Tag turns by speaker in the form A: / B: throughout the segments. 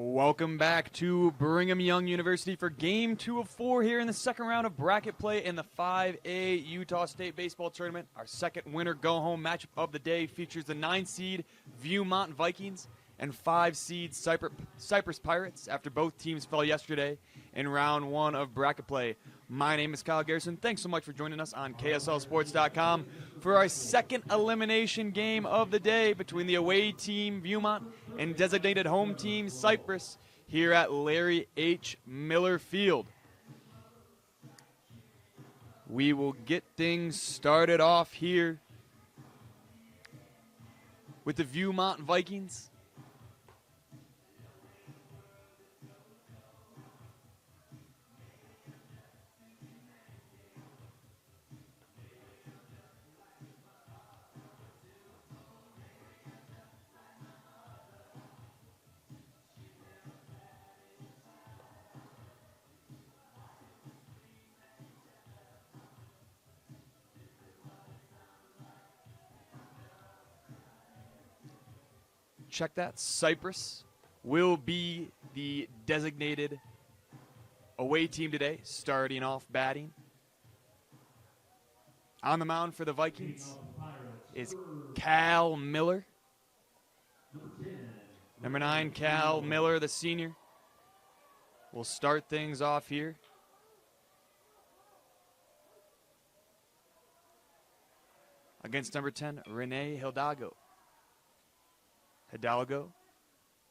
A: Welcome back to Brigham Young University for Game 2 of 4 here in the second round of bracket play in the 5A Utah State Baseball Tournament. Our second winner go-home matchup of the day features the 9-seed Viewmont Vikings and 5-seed Cyprus Pirates after both teams fell yesterday in round 1 of bracket play. My name is Kyle Garrison. Thanks so much for joining us on KSLSports.com for our second elimination game of the day between the away team Viewmont and designated home team Cyprus here at Larry H. Miller Field. We will get things started off here with the Viewmont Vikings. Check that. Cyprus will be the designated away team today, starting off batting. On the mound for the Vikings is Cal Miller. Number 9, Cal Miller, the senior, will start things off here. Against number 10, Rene Hidalgo. Hidalgo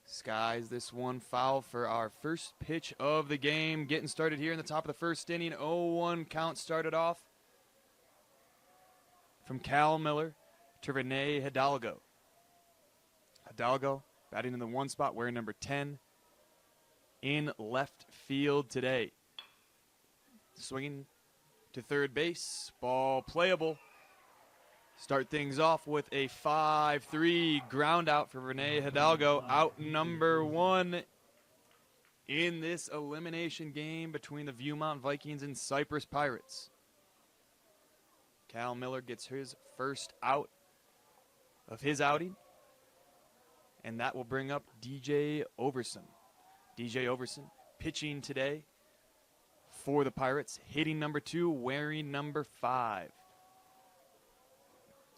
A: skies this one foul for our first pitch of the game. Getting started here in the top of the first inning. 0-1 count started off from Cal Miller to Rene Hidalgo. Hidalgo batting in the 1 spot, wearing number 10 in left field today. Swinging to third base. Ball playable. Start things off with a 5-3 ground out for Rene Hidalgo. Out number 1 in this elimination game between the Viewmont Vikings and Cyprus Pirates. Cal Miller gets his first out of his outing, and that will bring up DJ Overson. DJ Overson pitching today for the Pirates, hitting number 2, wearing number 5.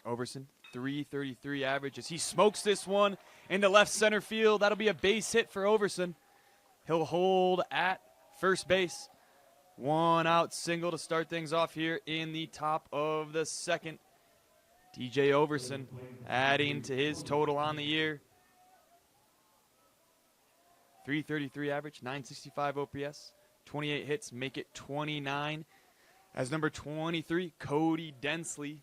A: Overson, .333 average as he smokes this one into left center field. That'll be a base hit for Overson. He'll hold at first base. 1 out single to start things off here in the top of the second. DJ Overson adding to his total on the year. .333 average, .965 OPS, 28 hits, make it 29. As number 23, Cody Densley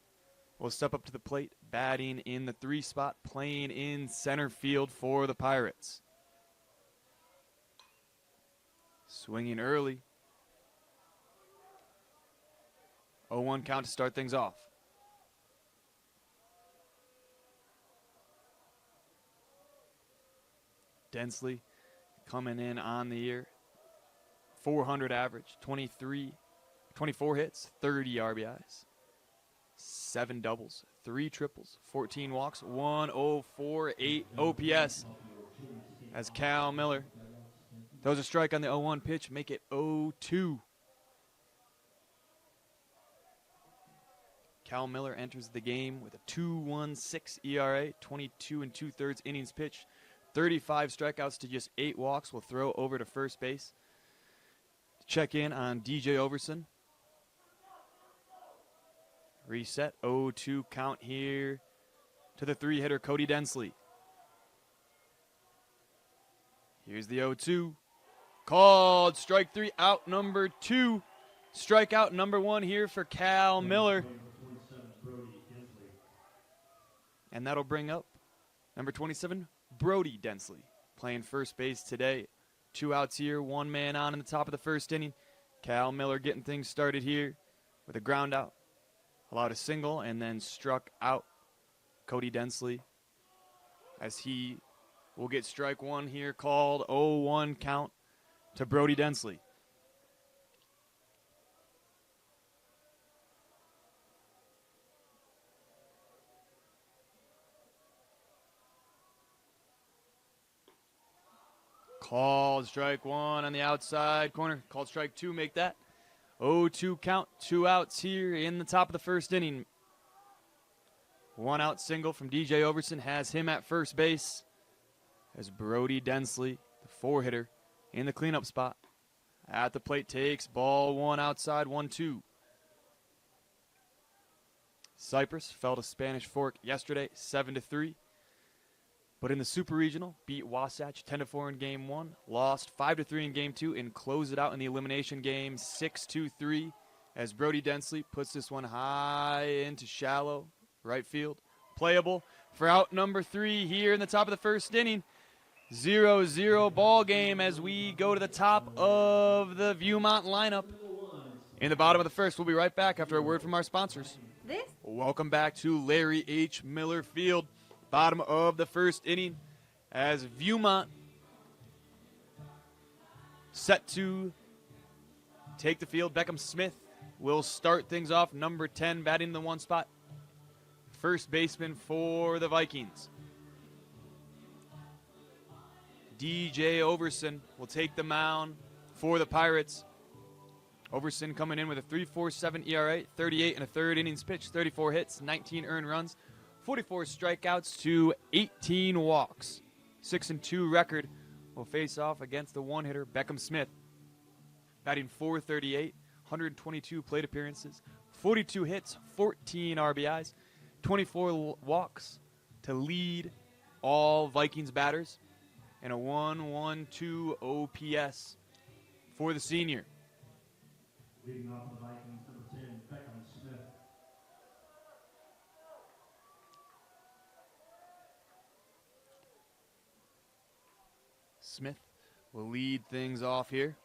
A: will step up to the plate, batting in the 3 spot, playing in center field for the Pirates. Swinging early. 0-1 count to start things off. Densley coming in on the year. 400 average, 24 hits, 30 RBIs. 7 doubles, 3 triples, 14 walks, 104.8 OPS as Cal Miller throws a strike on the 0-1 pitch, make it 0-2. Cal Miller enters the game with a 2.16 ERA, 22 2/3 innings pitched, 35 strikeouts to just 8 walks. Will throw over to first base. Check in on DJ Overson. Reset, 0-2 count here to the 3-hitter Cody Densley. Here's the 0-2. Called strike 3, out number 2. Strikeout number 1 here for Cal Miller. And that'll bring up number 27, Brody Densley, playing first base today. 2 outs here, 1 man on in the top of the first inning. Cal Miller getting things started here with a ground out. Allowed a single and then struck out Cody Densley as he will get strike 1 here, called 0-1 count to Brody Densley. Called strike one on the outside corner. Called strike two, make that 0-2 count. 2 outs here in the top of the first inning. 1 out single from DJ Overson has him at first base as Brody Densley, the 4-hitter, in the cleanup spot. At the plate takes ball 1 outside, 1-2. Cyprus fell to Spanish Fork yesterday, 7-3. But in the Super Regional, beat Wasatch 10-4 in Game 1, lost 5-3 in Game 2, and closed it out in the elimination game 6-3 as Brody Densley puts this one high into shallow right field. Playable for out number 3 here in the top of the first inning. 0-0 ball game as we go to the top of the Viewmont lineup. In the bottom of the first, we'll be right back after a word from our sponsors. Welcome back to Larry H. Miller Field. Bottom of the first inning as Viewmont set to take the field. Beckham Smith will start things off. Number 10 batting the 1 spot. First baseman for the Vikings. DJ Overson will take the mound for the Pirates. Overson coming in with a 3.47 ERA, 38 and a third innings pitched, 34 hits, 19 earned runs, 44 strikeouts to 18 walks. 6-2 record will face off against the 1-hitter Beckham Smith. Batting .438, 122 plate appearances, 42 hits, 14 RBIs, 24 walks to lead all Vikings batters, and a 1.12 OPS for the senior.
B: Leading off the Vikings, number 10, Beckham Smith.
A: Smith will lead things off here.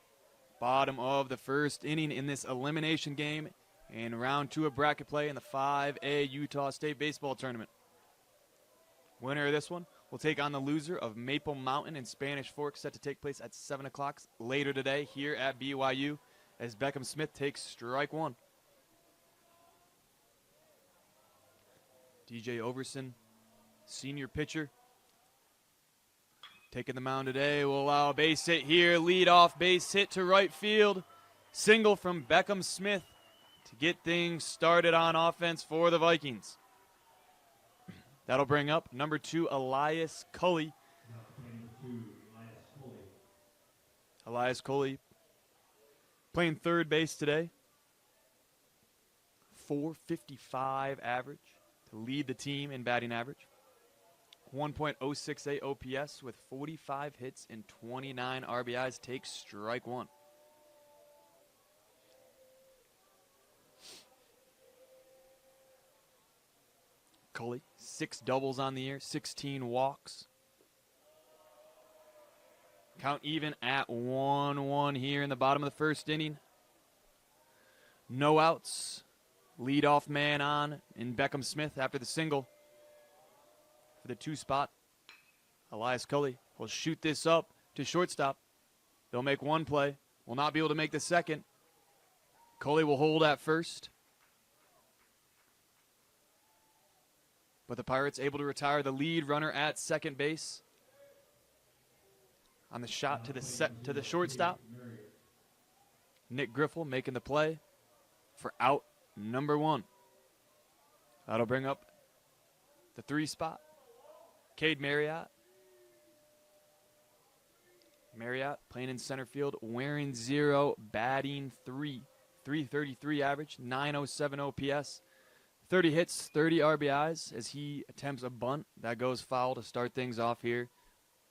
A: Bottom of the first inning in this elimination game and round 2 of bracket play in the 5A Utah State Baseball Tournament. Winner of this one will take on the loser of Maple Mountain and Spanish Fork, set to take place at 7 o'clock later today here at BYU as Beckham Smith takes strike 1. DJ Overson, senior pitcher, taking the mound today, will allow a base hit here. Lead off base hit to right field. Single from Beckham Smith to get things started on offense for the Vikings. That'll bring up number 2, Elias Cully. Elias Cully playing third base today. .455 average to lead the team in batting average. 1.068 OPS with 45 hits and 29 RBIs. Takes strike 1. Cully, 6 doubles on the year, 16 walks. Count even at 1-1 here in the bottom of the first inning. No outs. Leadoff man on in Beckham Smith after the single. For the 2 spot, Elias Cully will shoot this up to shortstop. They'll make 1 play. Will not be able to make the second. Cully will hold at first. But the Pirates able to retire the lead runner at second base. On the shot to the shortstop. Nick Griffel making the play for out number 1. That'll bring up the 3 spot. Cade Marriott. Marriott playing in center field, wearing 0, batting 3. 333 average, 907 OPS. 30 hits, 30 RBIs as he attempts a bunt. That goes foul to start things off here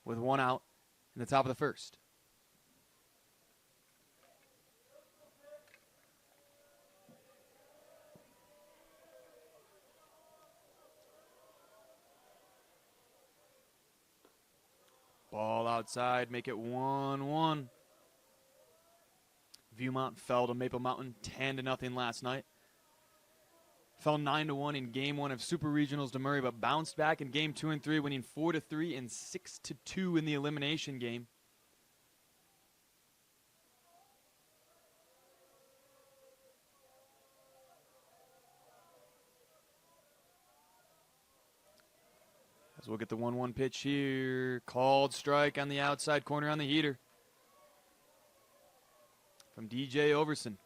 A: with 1 out in the top of the first. Ball outside, make it 1-1. Viewmont fell to Maple Mountain 10-0 last night. Fell 9-1 in Game 1 of Super Regionals to Murray, but bounced back in Game 2 and 3, winning 4-3 and 6-2 in the elimination game. As we'll get the 1-1 pitch here. Called strike on the outside corner on the heater from DJ Overson.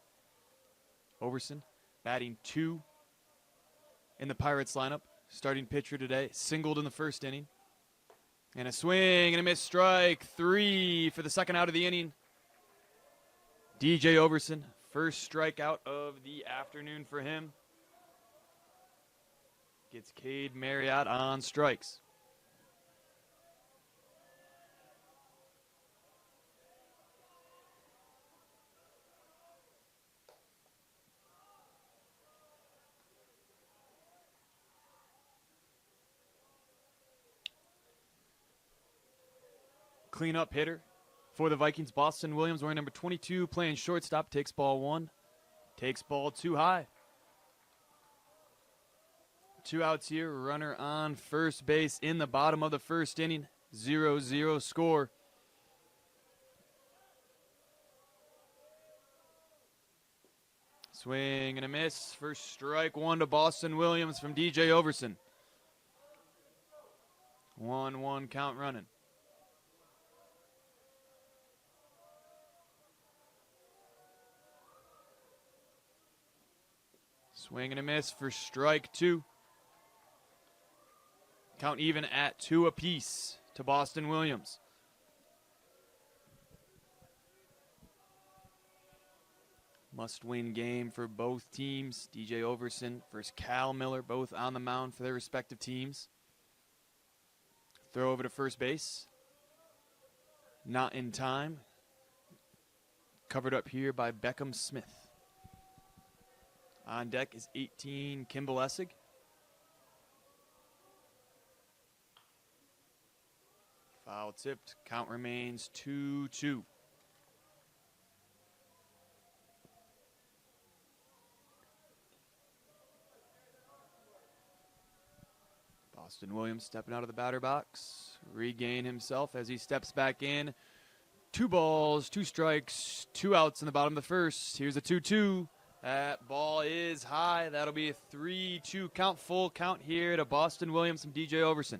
A: Overson batting 2 in the Pirates lineup. Starting pitcher today. Singled in the first inning. And a swing and a miss, strike 3 for the second out of the inning. DJ Overson, first strikeout of the afternoon for him. Gets Cade Marriott on strikes. Cleanup hitter for the Vikings, Boston Williams, wearing number 22, playing shortstop, takes ball 1, takes ball 2 high. 2 outs here, runner on first base in the bottom of the first inning, 0-0 score. Swing and a miss, first strike 1 to Boston Williams from DJ Overson. 1-1 count running. Swing and a miss for strike 2. Count even at 2 apiece to Boston Williams. Must-win game for both teams. DJ Overson versus Cal Miller, both on the mound for their respective teams. Throw over to first base. Not in time. Covered up here by Beckham Smith. On deck is 18, Kimball Essig. Foul tipped. Count remains 2-2. Boston Williams stepping out of the batter box. Regain himself as he steps back in. 2 balls, 2 strikes, 2 outs in the bottom of the first. Here's a 2-2. That ball is high. That'll be a 3-2 count, full count here to Boston Williams from DJ Overson.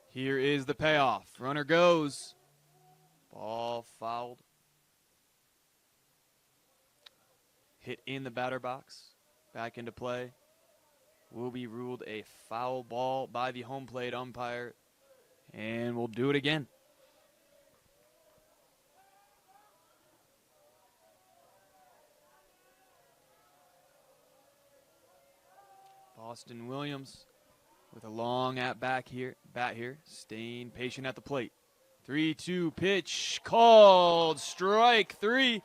A: Here is the payoff. Runner goes. Ball fouled. Hit in the batter box. Back into play. Will be ruled a foul ball by the home plate umpire. And we'll do it again. Boston Williams with a long bat here, staying patient at the plate. 3-2 pitch called, strike 3.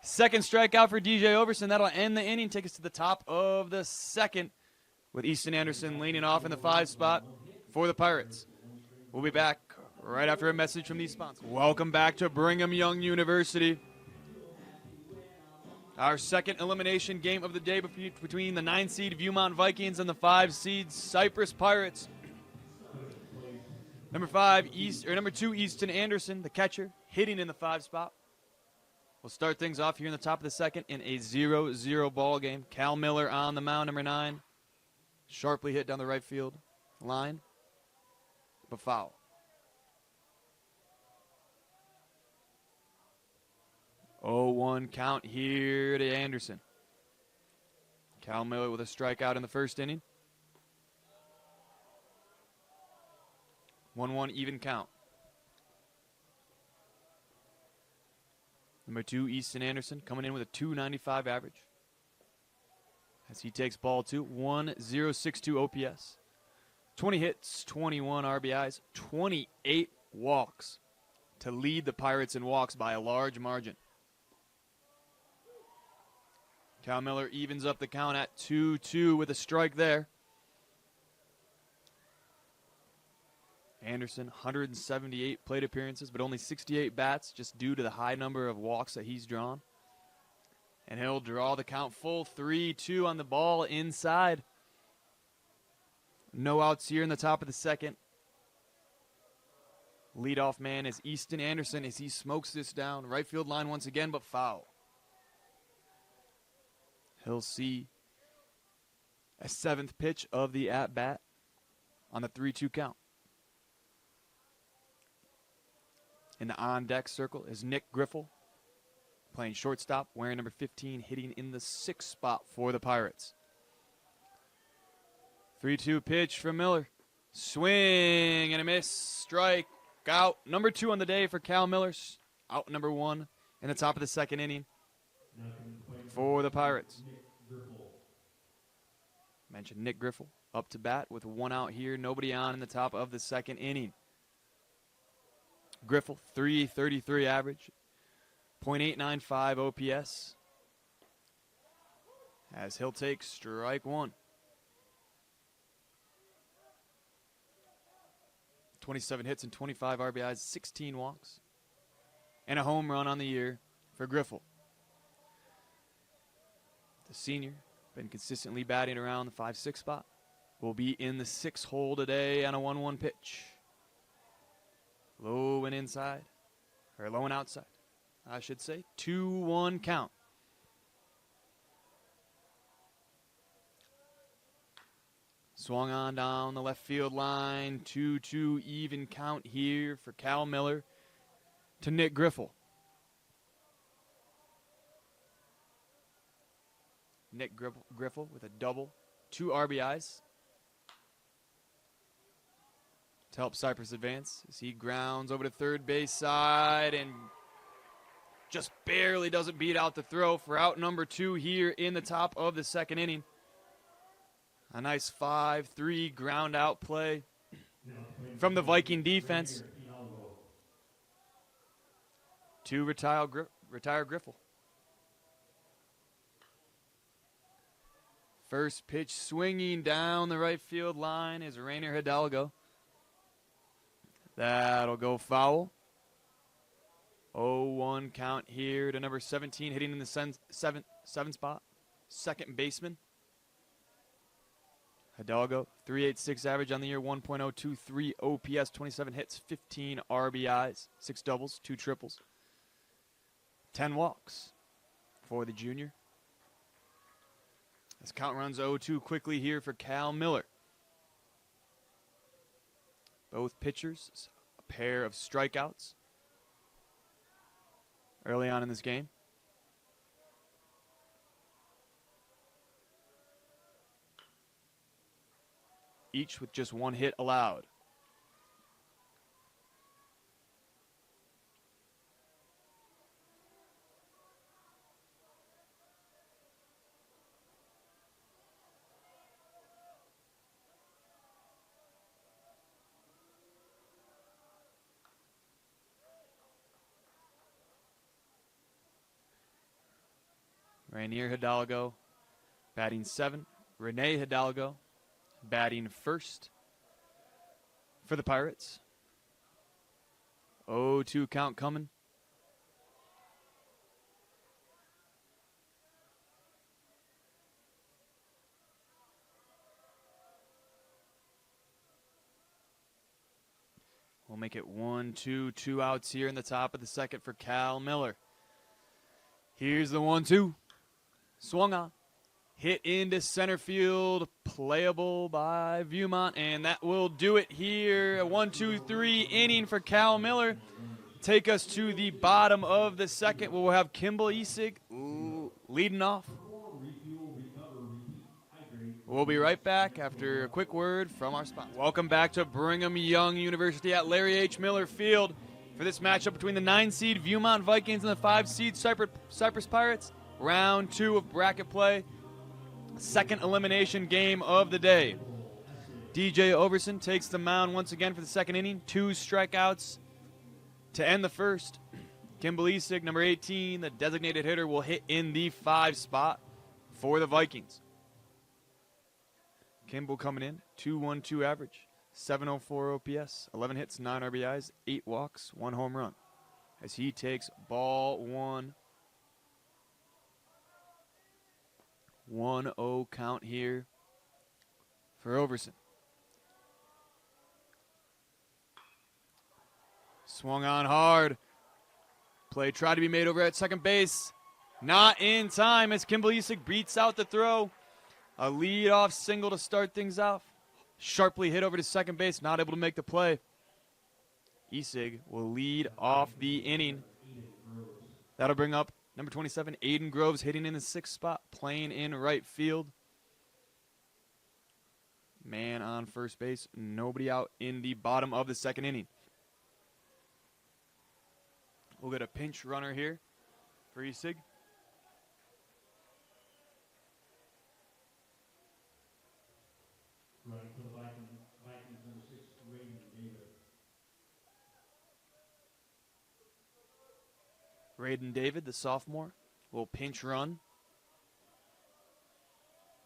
A: Second strikeout for DJ Overson. That'll end the inning, take us to the top of the second with Easton Anderson leaning off in the 5 spot for the Pirates. We'll be back right after a message from these sponsors. Welcome back to Brigham Young University. Our second elimination game of the day between the 9-seed Viewmont Vikings and the 5-seed Cyprus Pirates. Number 2, Easton Anderson, the catcher, hitting in the 5 spot. We'll start things off here in the top of the second in a 0-0 ball game. Cal Miller on the mound, number 9. Sharply hit down the right field line. But foul. Oh, 1 count here to Anderson. Cal Miller with a strikeout in the first inning. 1-1 even count. Number 2, Easton Anderson, coming in with a .295 average. As he takes ball 2, 1.062 OPS. 20 hits, 21 RBIs, 28 walks to lead the Pirates in walks by a large margin. Cal Miller evens up the count at 2-2 with a strike there. Anderson, 178 plate appearances, but only 68 bats, just due to the high number of walks that he's drawn. And he'll draw the count full, 3-2 on the ball inside. No outs here in the top of the second. Leadoff man is Easton Anderson as he smokes this down. Right field line once again, but foul. He'll see a 7th pitch of the at-bat on the 3-2 count. In the on-deck circle is Nick Griffel, playing shortstop, wearing number 15, hitting in the 6th spot for the Pirates. 3-2 pitch from Miller. Swing and a miss. Strike out. Number 2 on the day for Cal Miller. Out number 1 in the top of the 2nd inning for the Pirates. Mentioned Nick Griffel up to bat with 1 out here. Nobody on in the top of the 2nd inning. Griffel, .333 average, .895 OPS. As he'll take strike 1. 27 hits and 25 RBIs, 16 walks, and a home run on the year for Griffel. The senior, been consistently batting around the 5-6 spot, will be in the 6 hole today on a 1-1 pitch. Low and inside, or low and outside, I should say. 2-1 count. Swung on down the left field line. 2-2 even count here for Cal Miller to Nick Griffel. Nick Griffel with a double, 2 RBIs to help Cyprus advance as he grounds over to third base side and just barely doesn't beat out the throw for out number 2 here in the top of the 2nd inning. A nice 5-3 ground out play from the Viking defense to retire Griffel. First pitch swinging down the right field line is Rainer Hidalgo. That'll go foul. 0-1 count here to number 17, hitting in the 7th spot. 2nd baseman. Hidalgo, .386 average on the year, 1.023 OPS, 27 hits, 15 RBIs, 6 doubles, 2 triples, 10 walks for the junior. This count runs 0-2 quickly here for Cal Miller. Both pitchers, a pair of strikeouts early on in this game. Each with just 1 hit allowed. Rainier Hidalgo batting 7. Rene Hidalgo batting 1st for the Pirates. 0-2 count coming. We'll make it 1-2, 2 outs here in the top of the 2nd for Cal Miller. Here's the 1-2. Swung on. Hit into center field, playable by Viewmont, and that will do it here. A 1-2-3 inning for Cal Miller. Take us to the bottom of the 2nd. We'll have Kimball Esig leading off. We'll be right back after a quick word from our sponsor. Welcome back to Brigham Young University at Larry H. Miller Field for this matchup between the 9-seed Viewmont Vikings and the 5-seed Cyprus Pirates. Round 2 of bracket play. 2nd elimination game of the day. DJ Overson takes the mound once again for the 2nd inning. 2 strikeouts to end the 1st. Kimball Esig, number 18, the designated hitter, will hit in the 5 spot for the Vikings. Kimball coming in, 2.12 average, 704 OPS, 11 hits, 9 RBIs, 8 walks, 1 home run. As he takes ball 1. 1-0 count here for Overson. Swung on hard. Play tried to be made over at second base. Not in time as Kimball Isik beats out the throw. A leadoff single to start things off. Sharply hit over to second base, not able to make the play. Isig will lead off the inning. That'll bring up number 27, Aiden Groves, hitting in the 6th spot, playing in right field. Man on first base, nobody out in the bottom of the 2nd inning. We'll get a pinch runner here for Isig.
B: Running for the Vikings, number 6, Raiden David.
A: Raiden David, the sophomore, will pinch run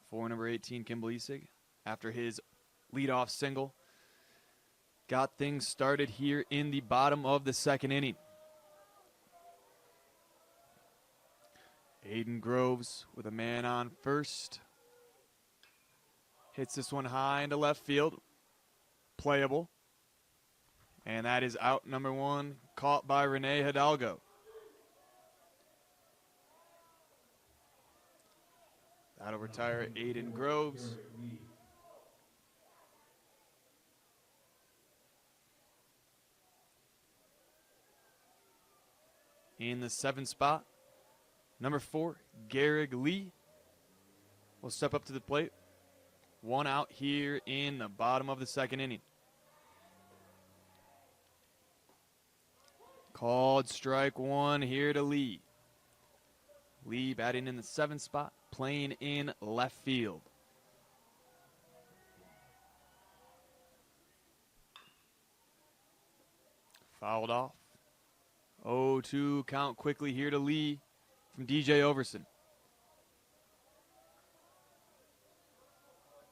A: for number 18, Kimball Isig, after his leadoff single. Got things started here in the bottom of the 2nd inning. Aiden Groves with a man on first. Hits this one high into left field. Playable. And that is out number 1, caught by Rene Hidalgo. That'll retire Aiden Groves. In the 7th spot, number 4, Garrig Lee will step up to the plate. 1 out here in the bottom of the 2nd inning. Called strike 1 here to Lee. Lee batting in the 7th spot, playing in left field. Fouled off. 0-2 count quickly here to Lee from DJ Overson.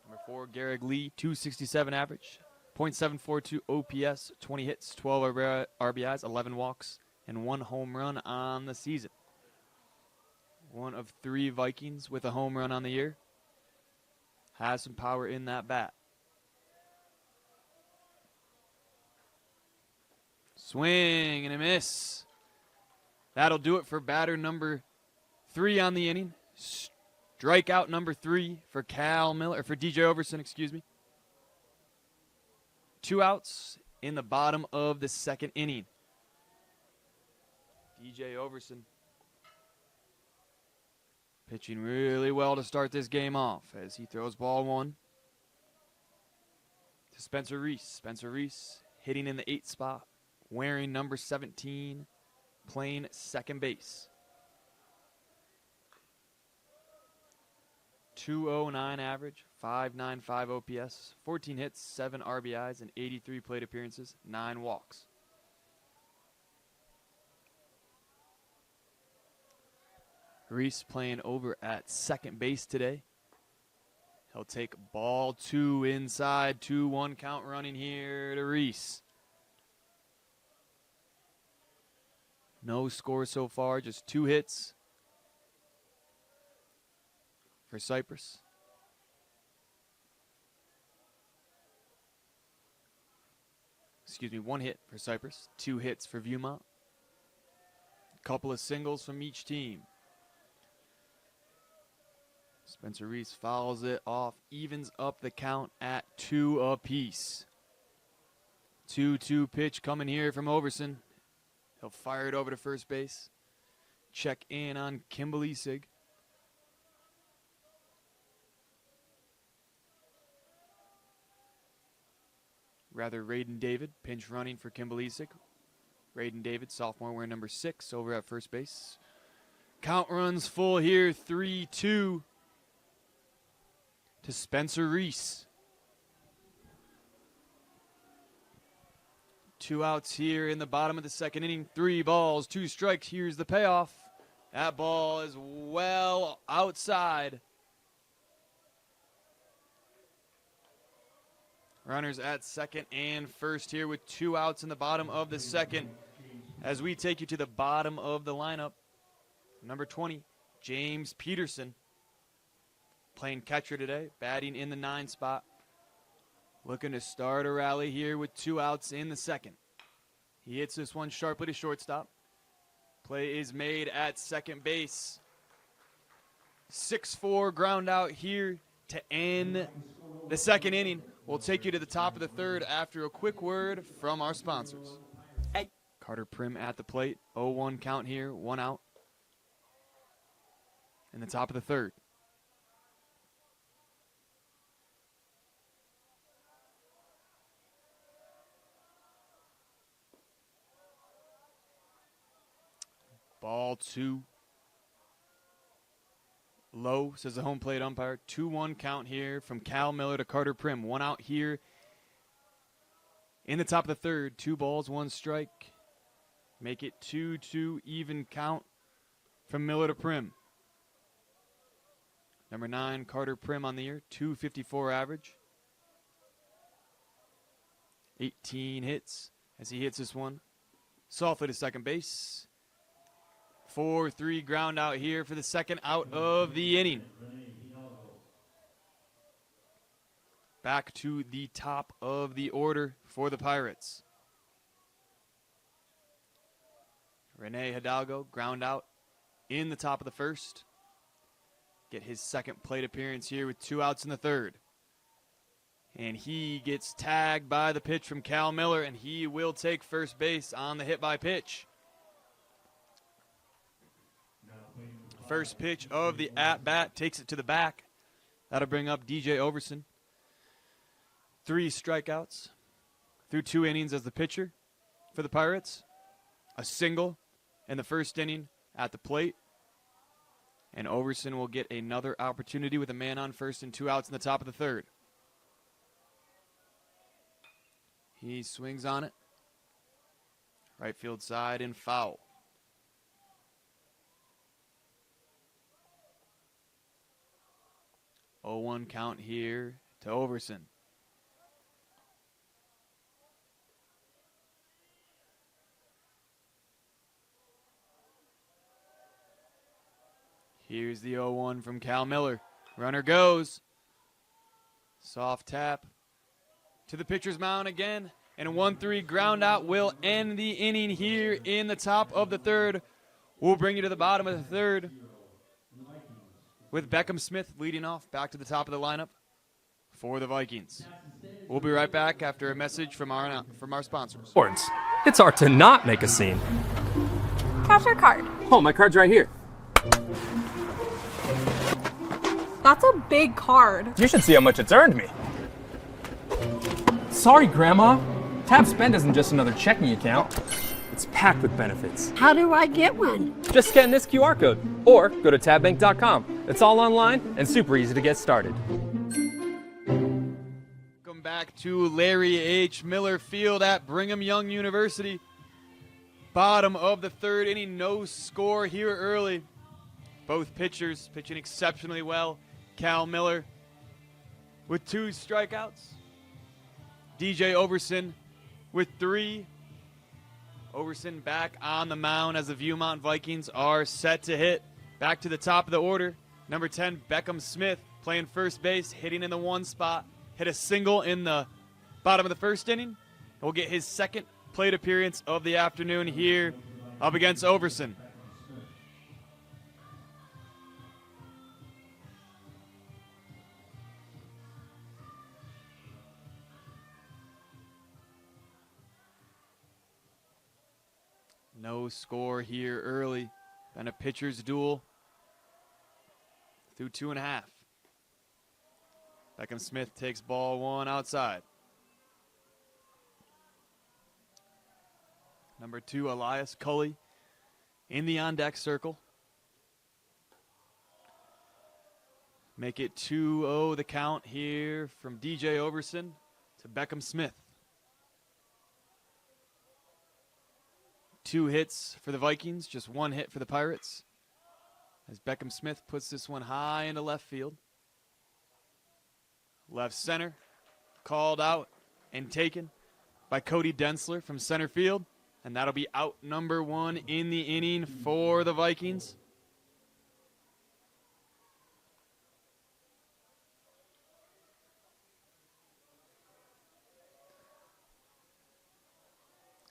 A: Number 4, Garrig Lee, 267 average, .742 OPS, 20 hits, 12 RBIs, 11 walks, and 1 home run on the season. One of 3 Vikings with a home run on the year. Has some power in that bat. Swing and a miss. That'll do it for batter number 3 on the inning. Strikeout number 3 for DJ Overson, excuse me. 2 outs in the bottom of the 2nd inning. DJ Overson pitching really well to start this game off as he throws ball 1 to Spencer Reese. Spencer Reese hitting in the 8th spot, wearing number 17, playing second base. 209 average, 595 OPS, 14 hits, 7 RBIs, and 83 plate appearances, 9 walks. Reese playing over at second base today. He'll take ball 2 inside, 2-1 count running here to Reese. No score so far, just 2 hits for Cyprus. Excuse me, 1 hit for Cyprus, 2 hits for Viewmont. Couple of singles from each team. Spencer Reese fouls it off, evens up the count at 2 apiece. 2-2 pitch coming here from Overson. He'll fire it over to first base. Check in on Kimball Isig. Raiden David, pinch running for Kimball Isig. Raiden David, sophomore, wearing number 6 over at first base. Count runs full here, 3-2 to Spencer Reese. 2 outs here in the bottom of the 2nd inning. 3 balls, 2 strikes. Here's the payoff. That ball is well outside. Runners at second and first here with 2 outs in the bottom of the 2nd. As we take you to the bottom of the lineup, number 20, James Peterson, playing catcher today, batting in the 9 spot. Looking to start a rally here with 2 outs in the 2nd. He hits this one sharply to shortstop. Play is made at second base. 6-4 ground out here to end the second inning. We'll take you to the top of the third after a quick word from our sponsors.
C: Hey.
A: Carter Prim at the plate. 0-1 count here, 1 out. In the top of the third. Ball 2. Low, says the home plate umpire. 2-1 count here from Cal Miller to Carter Prim. 1 out here in the top of the third. 2 balls, 1 strike. Make it 2-2 even count from Miller to Prim. Number 9, Carter Prim on the year. 254 average. 18 hits as he hits this one. Softly to second base. 4-3 ground out here for the second out of the inning. Back to the top of the order for the Pirates. Rene Hidalgo ground out in the top of the first. Get his second plate appearance here with 2 outs in the third. And he gets tagged by the pitch from Cal Miller, and he will take first base on the hit by pitch. First pitch of the at-bat takes it to the back. That'll bring up DJ Overson. 3 strikeouts through 2 innings as the pitcher for the Pirates. A single in the first inning at the plate. And Overson will get another opportunity with a man on first and 2 outs in the top of the third. He swings on it. Right field side and foul. 0-1 count here to Overson. Here's the 0-1 from Cal Miller. Runner goes. Soft tap to the pitcher's mound again. And a 1-3 ground out will end the inning here in the top of the third. We'll bring you to the bottom of the third with Beckham Smith leading off back to the top of the lineup for the Vikings. We'll be right back after a message from our sponsors.
D: It's hard to not make a scene.
E: Cash or card?
D: Oh, my card's right here.
E: That's a big card.
D: You should see how much it's earned me. Sorry, Grandma. Tab Spend isn't just another checking account. It's packed with benefits.
F: How do I get one?
D: Just scan this QR code or go to tabbank.com. It's all online and super easy to get started.
A: Welcome back to Larry H. Miller Field at Brigham Young University. Bottom of the third inning, no score here early. Both pitchers pitching exceptionally well. Cal Miller with 2 strikeouts. DJ Overson with 3. Overson back on the mound as the Viewmont Vikings are set to hit. Back to the top of the order. Number 10, Beckham Smith playing first base, hitting in the 1 spot. Hit a single in the bottom of the first inning. We'll get his second plate appearance of the afternoon here up against Overson. No score here early. Been a pitcher's duel through 2.5. Beckham Smith takes ball 1 outside. Number 2, Elias Cully in the on-deck circle. Make it 2-0 the count here from DJ Overson to Beckham Smith. 2 hits for the Vikings, just 1 hit for the Pirates. As Beckham Smith puts this one high into left field. Left center, called out and taken by Cody Densler from center field. And that'll be out number 1 in the inning for the Vikings.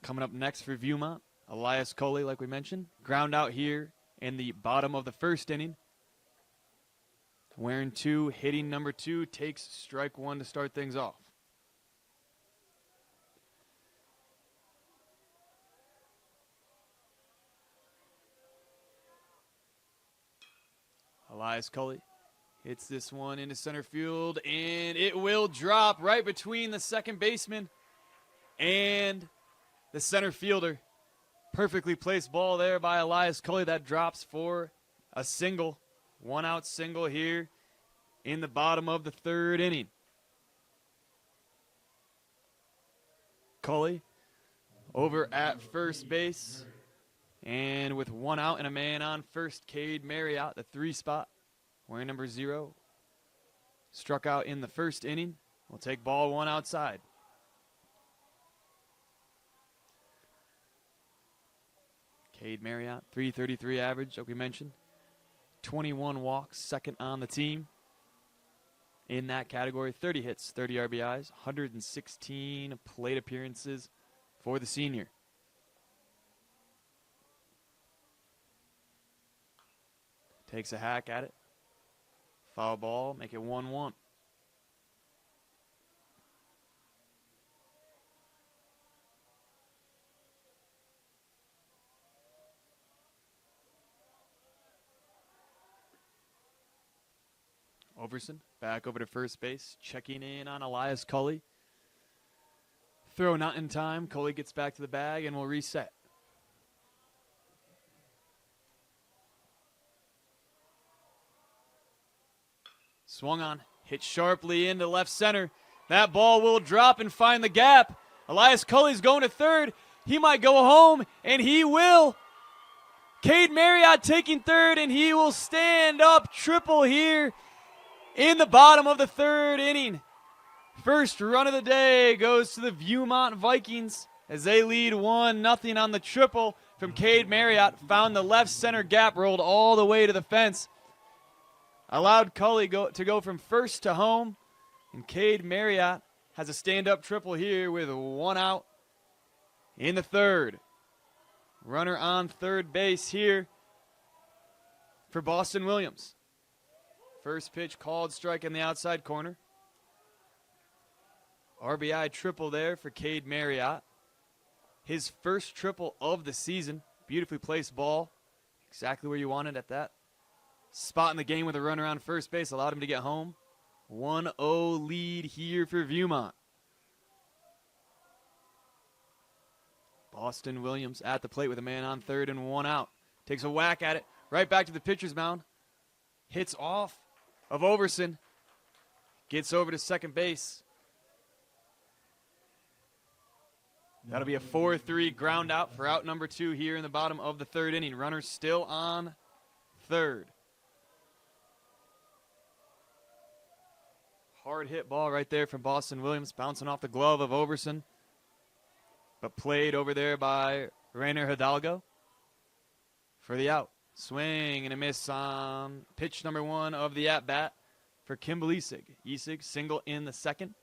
A: Coming up next for Viewmont, Elias Coley, like we mentioned. Ground out here in the bottom of the first inning. Wearing 2, hitting number 2, takes strike 1 to start things off. Elias Cully hits this one into center field, and it will drop right between the second baseman and the center fielder. Perfectly placed ball there by Elias Cully. That drops for a single. 1-out single here in the bottom of the 3rd inning. Cully over at first base. And with 1 out and a man on first, Cade Marriott, the 3 spot, wearing number 0, struck out in the 1st inning. Will take ball 1 outside. Cade Marriott, .333 average, like we mentioned. 21 walks, 2nd on the team. In that category, 30 hits, 30 RBIs, 116 plate appearances for the senior. Takes a hack at it. Foul ball, make it 1-1. Overson back over to first base, checking in on Elias Cully. Throw not in time. Cully gets back to the bag and will reset. Swung on, hit sharply into left center. That ball will drop and find the gap. Elias Cully's going to third. He might go home, and he will. Cade Marriott taking third, and he will stand up triple here in the bottom of the 3rd inning. First run of the day goes to the Viewmont Vikings as they lead 1-0 on the triple from Cade Marriott. Found the left center gap, rolled all the way to the fence. Allowed Cully to go from first to home. And Cade Marriott has a stand-up triple here with 1 out in the 3rd. Runner on third base here for Boston Williams. First pitch called, strike in the outside corner. RBI triple there for Cade Marriott. His first triple of the season. Beautifully placed ball. Exactly where you wanted at that spot in the game with a runner on first base. Allowed him to get home. 1-0 lead here for Viewmont. Boston Williams at the plate with a man on third and 1 out. Takes a whack at it. Right back to the pitcher's mound. Hits off of Overson. Gets over to second base. That'll be a 4-3 ground out for out number 2 here in the bottom of the 3rd inning. Runner still on third. Hard hit ball right there from Boston Williams, bouncing off the glove of Overson, but played over there by Rainer Hidalgo for the out. Swing and a miss on pitch number 1 of the at-bat for Kimball Isig. Isig single in the 2nd.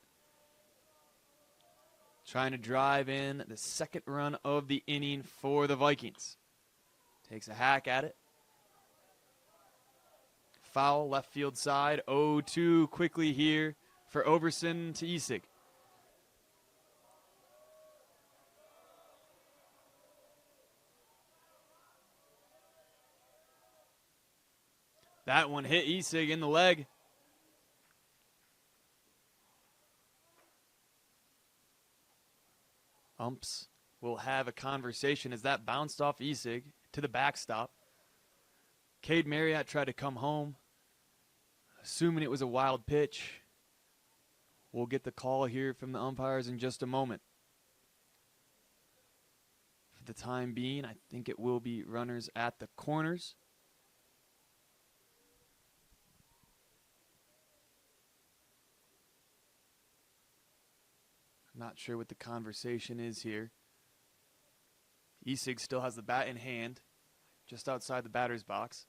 A: Trying to drive in the 2nd run of the inning for the Vikings. Takes a hack at it. Foul, left field side. 0-2 quickly here for Overson to Isig. That one hit Isig in the leg. Umps will have a conversation as that bounced off Isig to the backstop. Cade Marriott tried to come home, assuming it was a wild pitch. We'll get the call here from the umpires in just a moment. For the time being, I think it will be runners at the corners. Not sure what the conversation is here. Isig still has the bat in hand, just outside the batter's box.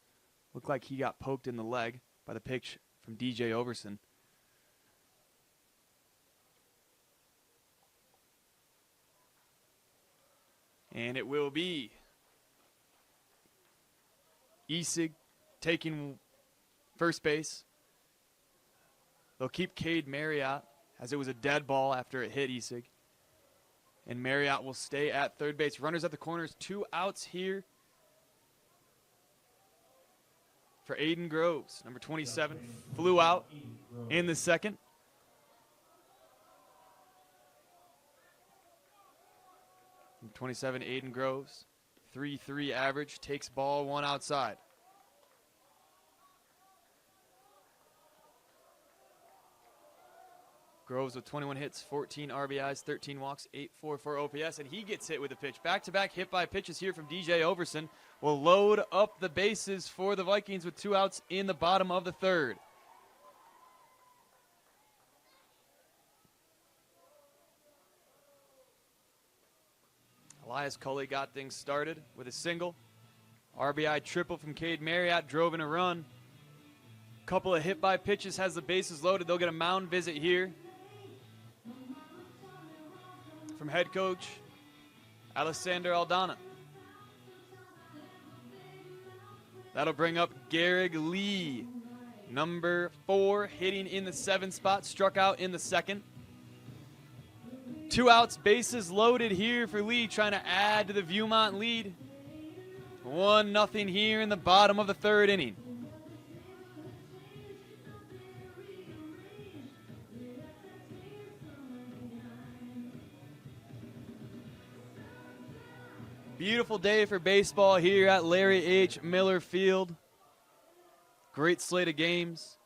A: Looked like he got poked in the leg by the pitch from DJ Overson. And it will be Isig taking first base. They'll keep Cade Marriott, as it was a dead ball after it hit Isig. And Marriott will stay at third base. Runners at the corners, 2 outs here for Aiden Groves. Number 27 flew out in the second. Number 27, Aiden Groves, 3.3 average, takes ball 1 outside. Groves with 21 hits, 14 RBIs, 13 walks, 8.44 OPS, and he gets hit with a pitch. Back-to-back hit by pitches here from DJ Overson will load up the bases for the Vikings with 2 outs in the bottom of the third. Elias Culley got things started with a single. RBI triple from Cade Marriott drove in a run. Couple of hit by pitches, has the bases loaded. They'll get a mound visit here from head coach Alessander Aldana. That'll bring up Garrig Lee, number 4, hitting in the 7 spot, struck out in the second. 2 outs, bases loaded here for Lee, trying to add to the Viewmont lead. 1-0 here in the bottom of the third inning. Beautiful day for baseball here at Larry H. Miller Field. Great slate of games.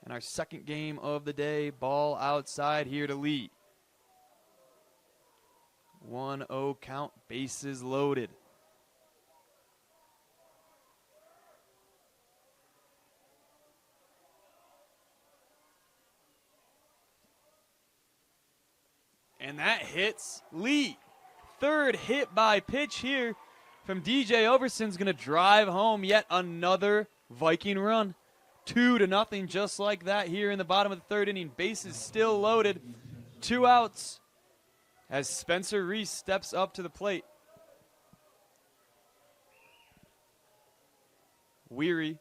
A: And our second game of the day, ball outside here to Lee. 1-0 count, bases loaded. And that hits Lee. Third hit by pitch here from DJ Overson's going to drive home yet another Viking run. 2-0 just like that here in the bottom of the third inning. Bases still loaded. 2 outs as Spencer Reese steps up to the plate. Weary,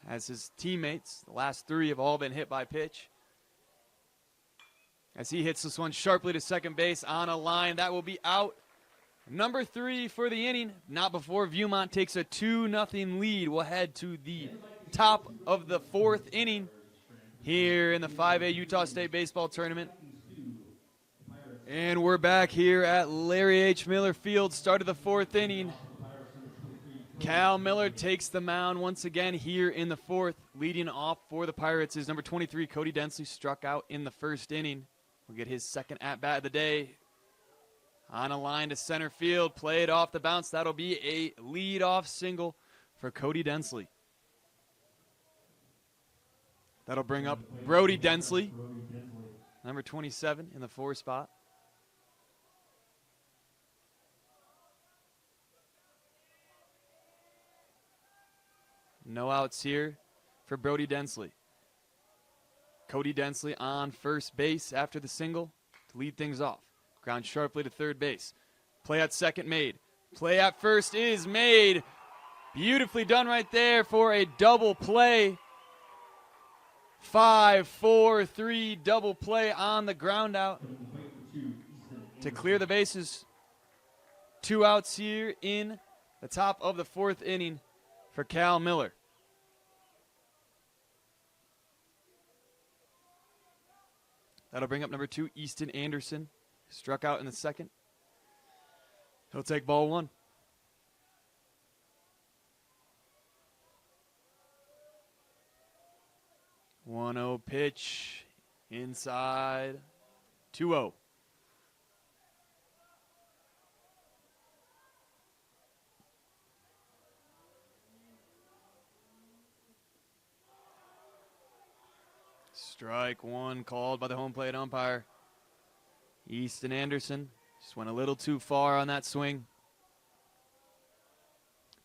A: as his teammates, the last 3 have all been hit by pitch. As he hits this one sharply to second base on a line, that will be out. Number 3 for the inning, not before Viewmont takes a 2-0 lead. We'll head to the top of the 4th inning here in the 5A Utah State Baseball Tournament. And we're back here at Larry H. Miller Field, start of the 4th inning. Cal Miller takes the mound once again here in the 4th. Leading off for the Pirates is number 23, Cody Densley, struck out in the 1st inning. We'll get his second at-bat of the day. On a line to center field, played off the bounce. That'll be a lead-off single for Cody Densley. That'll bring up Brody Densley, number 27 in the 4 spot. No outs here for Brody Densley. Cody Densley on first base after the single to lead things off. Ground sharply to third base. Play at second made. Play at first is made. Beautifully done right there for a double play. 5-4-3 double play on the ground out to clear the bases. 2 outs here in the top of the 4th inning for Cal Miller. That'll bring up number 2, Easton Anderson. Struck out in the 2nd. He'll take ball 1. One-oh pitch. Inside. 2-0. Strike 1 called by the home plate umpire. Easton Anderson just went a little too far on that swing.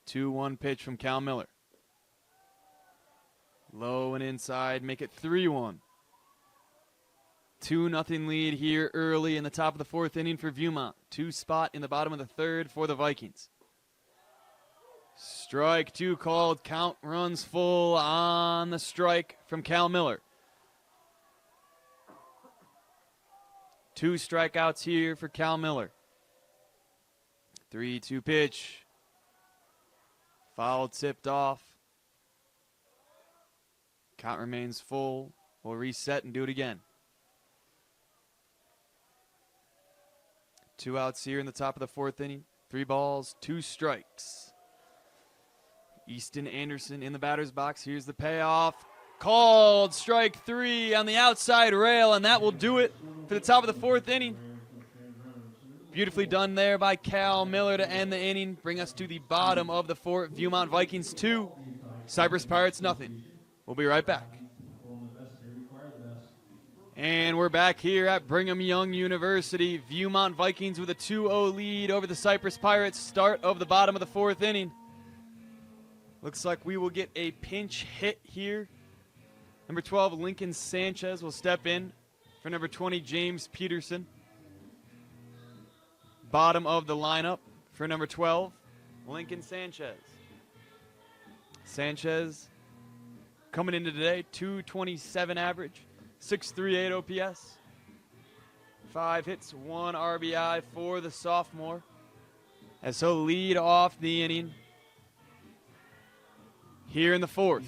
A: 2-1 pitch from Cal Miller. Low and inside, make it 3-1. 2-0 lead here early in the top of the 4th inning for Viewmont. 2 spot in the bottom of the 3rd for the Vikings. Strike 2 called. Count runs full on the strike from Cal Miller. 2 strikeouts here for Cal Miller. 3-2 pitch. Foul tipped off. Count remains full. We'll reset and do it again. 2 outs here in the top of the 4th inning. 3 balls, 2 strikes. Easton Anderson in the batter's box. Here's the payoff. Called strike 3 on the outside rail, and that will do it for the top of the 4th inning. Beautifully done there by Cal Miller to end the inning. Bring us to the bottom of the 4th. Viewmont Vikings 2, Cyprus Pirates nothing. We'll be right back. And we're back here at Brigham Young University. Viewmont Vikings with a 2-0 lead over the Cyprus Pirates. Start of the bottom of the 4th inning. Looks like we will get a pinch hit here. Number 12, Lincoln Sanchez will step in for number 20, James Peterson. Bottom of the lineup for number 12, Lincoln Sanchez. Sanchez coming into today, 227 average, 638 OPS, 5 hits, 1 RBI for the sophomore. As he'll lead off the inning here in the 4th.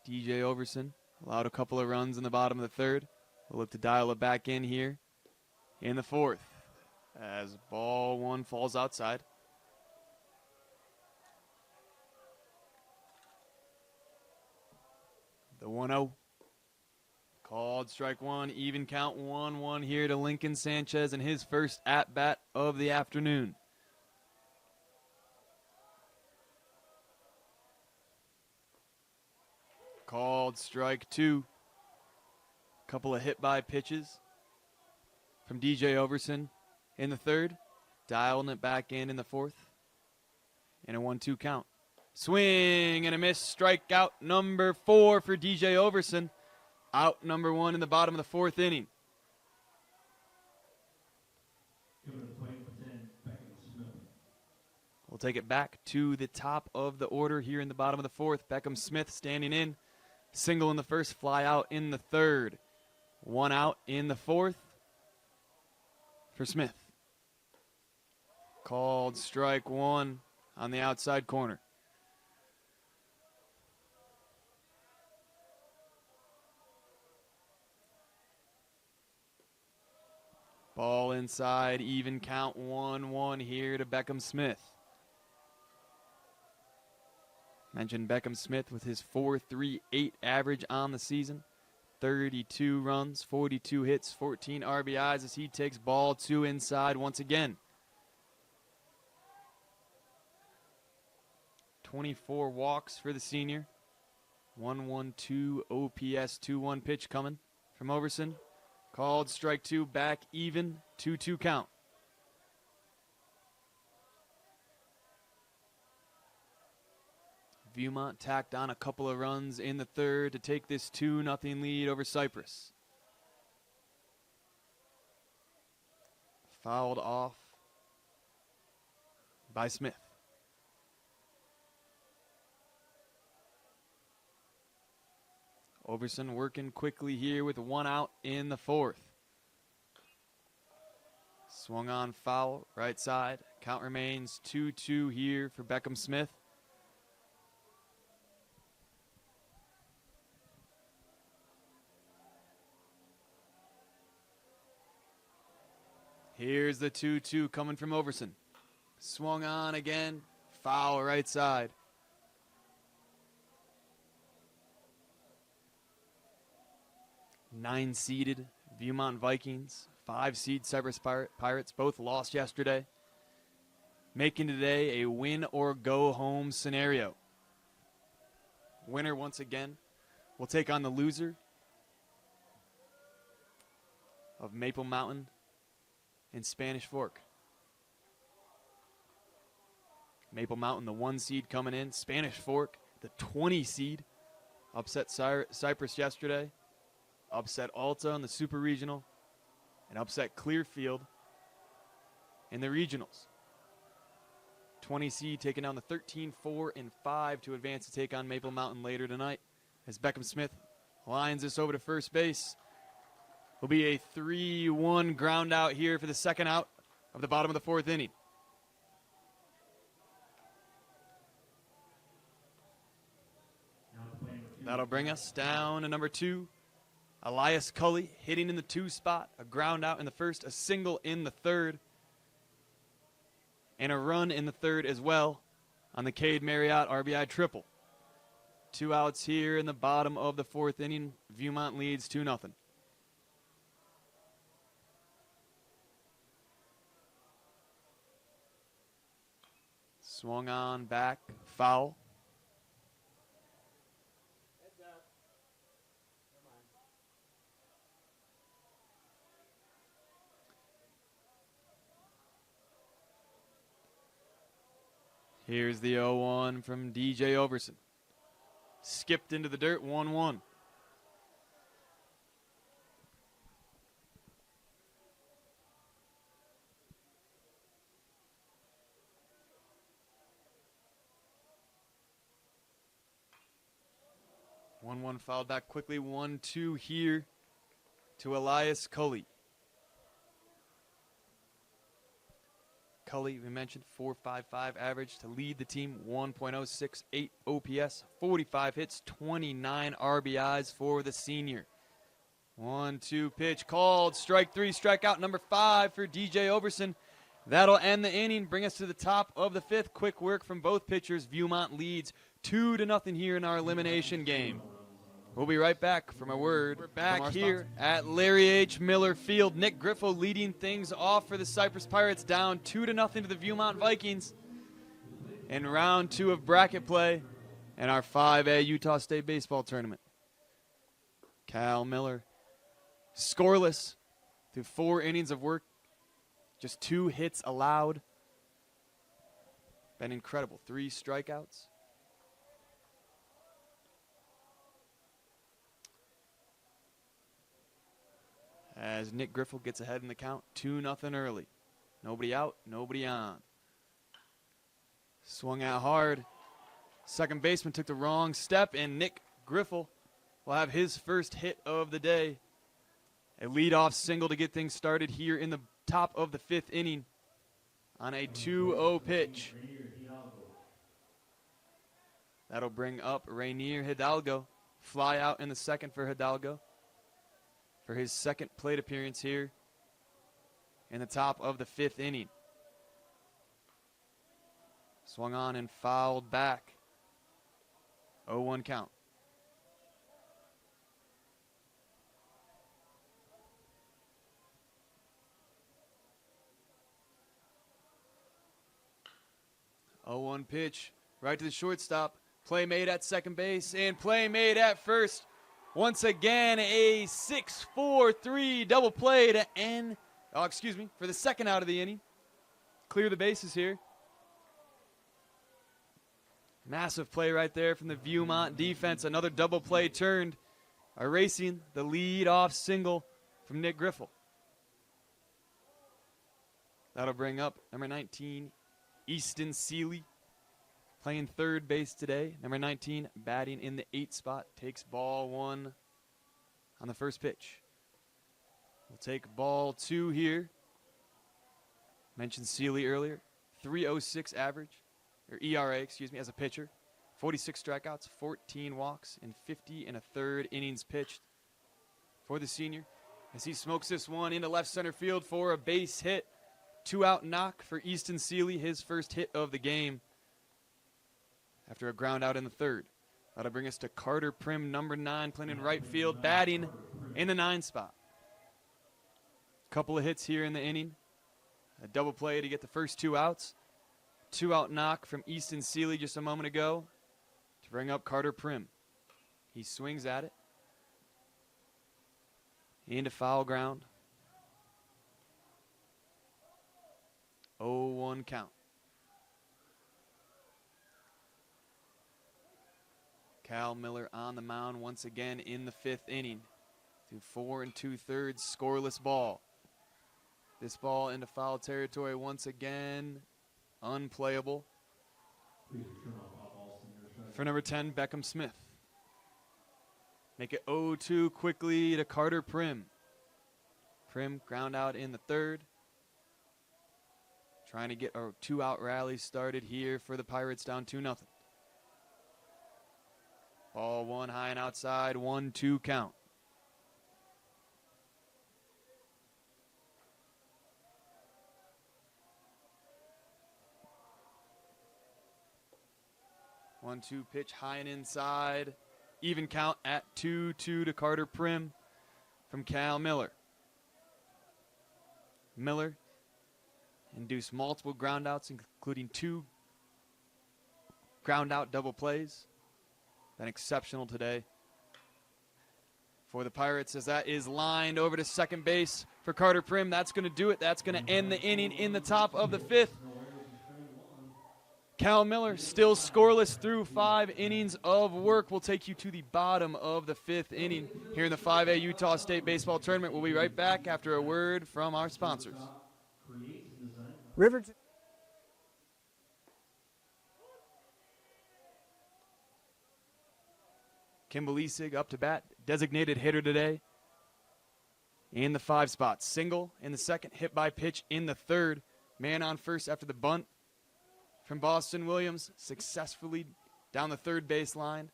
A: DJ Overson allowed a couple of runs in the bottom of the 3rd. We'll look to dial it back in here in the 4th as ball 1 falls outside. The 1-0. Called strike 1, even count 1-1 here to Lincoln Sanchez in his first at-bat of the afternoon. Called strike 2. Couple of hit-by pitches from DJ Overson in the 3rd. Dialing it back in the 4th. And a 1-2 count. Swing and a miss. Strikeout number 4 for DJ Overson. Out number 1 in the bottom of the 4th inning. We'll take it back to the top of the order here in the bottom of the 4th. Beckham Smith standing in. Single in the 1st, fly out in the 3rd. 1 out in the 4th for Smith. Called strike 1 on the outside corner. Ball inside, even count 1-1 here to Beckham Smith. Mentioned Beckham Smith with his 4.38 average on the season. 32 runs, 42 hits, 14 RBIs as he takes ball 2 inside once again. 24 walks for the senior. 1-1-2 OPS 2-1 pitch coming from Overson. Called strike 2, back even, 2-2 count. Viewmont tacked on a couple of runs in the 3rd to take this 2-0 lead over Cyprus. Fouled off by Smith. Overson working quickly here with 1 out in the 4th. Swung on foul, right side. Count remains 2-2 here for Beckham Smith. Here's the 2-2 coming from Overson. Swung on again, foul right side. Nine-seeded Viewmont Vikings, 5-seed Cyprus Pirates, both lost yesterday. Making today a win-or-go-home scenario. Winner, once again, will take on the loser of Maple Mountain and Spanish Fork. Maple Mountain, the 1 seed coming in. Spanish Fork, the 20 seed Upset Cyprus yesterday. Upset Alta in the Super Regional. And upset Clearfield in the regionals. 20C taking down the 13, 4, and 5 to advance to take on Maple Mountain later tonight. As Beckham Smith lines this over to first base. Will be a 3-1 ground out here for the second out of the bottom of the fourth inning. That'll bring us down to number 2. Elias Cully hitting in the 2 spot. A ground out in the first, a single in the third. And a run in the third as well on the Cade Marriott RBI triple. 2 outs here in the bottom of the fourth inning. Viewmont leads 2-0. Swung on back, foul. Here's the 0-1 from DJ Overson. Skipped into the dirt, 1-1. One fouled back quickly. 1-2 here to Elias Cully. Cully, we mentioned, .455 average to lead the team, 1.068 OPS, 45 hits, 29 RBIs for the senior. 1-2 pitch called, strike 3, strikeout number 5 for DJ Overson. That'll end the inning, bring us to the top of the 5th. Quick work from both pitchers. Viewmont leads 2-0 here in our elimination game. We'll be right back from a word. We're back here at Larry H. Miller Field. Nick Griffo leading things off for the Cyprus Pirates, down 2-0 to the Viewmont Vikings in round 2 of bracket play in our 5A Utah State Baseball Tournament. Cal Miller scoreless through 4 innings of work, just 2 hits allowed. Been incredible. 3 strikeouts. As Nick Griffel gets ahead in the count, 2-0 early. Nobody out, nobody on. Swung out hard. Second baseman took the wrong step, and Nick Griffel will have his first hit of the day. A leadoff single to get things started here in the top of the 5th inning on a 2-0 pitch. That'll bring up Rainier Hidalgo. Fly out in the second for Hidalgo for his second plate appearance here in the top of the 5th inning. Swung on and fouled back. 0-1 count. Oh, 1 pitch right to the shortstop. Play made at second base and play made at first. Once again, a 6-4-3 double play to end, for the second out of the inning. Clear the bases here. Massive play right there from the Viewmont defense. Another double play turned, erasing the lead-off single from Nick Griffel. That'll bring up number 19, Easton Seeley, playing third base today. Number 19, batting in the 8th spot, takes ball 1 on the first pitch. We'll take ball 2 here. Mentioned Seeley earlier. 3.06 average, or ERA, as a pitcher. 46 strikeouts, 14 walks, and 50 1/3 innings pitched for the senior. As he smokes this one into left center field for a base hit. 2-out knock for Easton Seeley, his first hit of the game, after a ground out in the 3rd. That'll bring us to Carter Prim, number 9, playing in right field, batting in the 9 spot. Couple of hits here in the inning. A double play to get the first 2 outs. 2-out knock from Easton Seeley just a moment ago to bring up Carter Prim. He swings at it. Into foul ground. 0-1 count. Cal Miller on the mound once again in the 5th inning. Through 4 2/3 scoreless ball. This ball into foul territory once again. Unplayable.
B: Please return off Alston, your strike.
A: For number 10, Beckham Smith. Make it 0-2 quickly to Carter Prim. Prim ground out in the 3rd. Trying to get a 2-out rally started here for the Pirates, down 2-0. Ball 1 high and outside, 1-2 count. One-two pitch high and inside. Even count at 2-2 to Carter Prim from Cal Miller. Miller induced multiple groundouts, including 2 ground out double plays. Been exceptional today for the Pirates, as that is lined over to second base for Carter Prim. That's going to do it. That's going to end the inning in the top of the 5th. Cal Miller still scoreless through 5 innings of work. We'll take you to the bottom of the 5th inning here in the 5A Utah State Baseball Tournament. We'll be right back after a word from our sponsors.
C: Riverton.
A: Kimball Isig up to bat, designated hitter today in the 5 spot. Single in the 2nd, hit by pitch in the 3rd. Man on first after the bunt from Boston Williams, successfully down the 3rd baseline.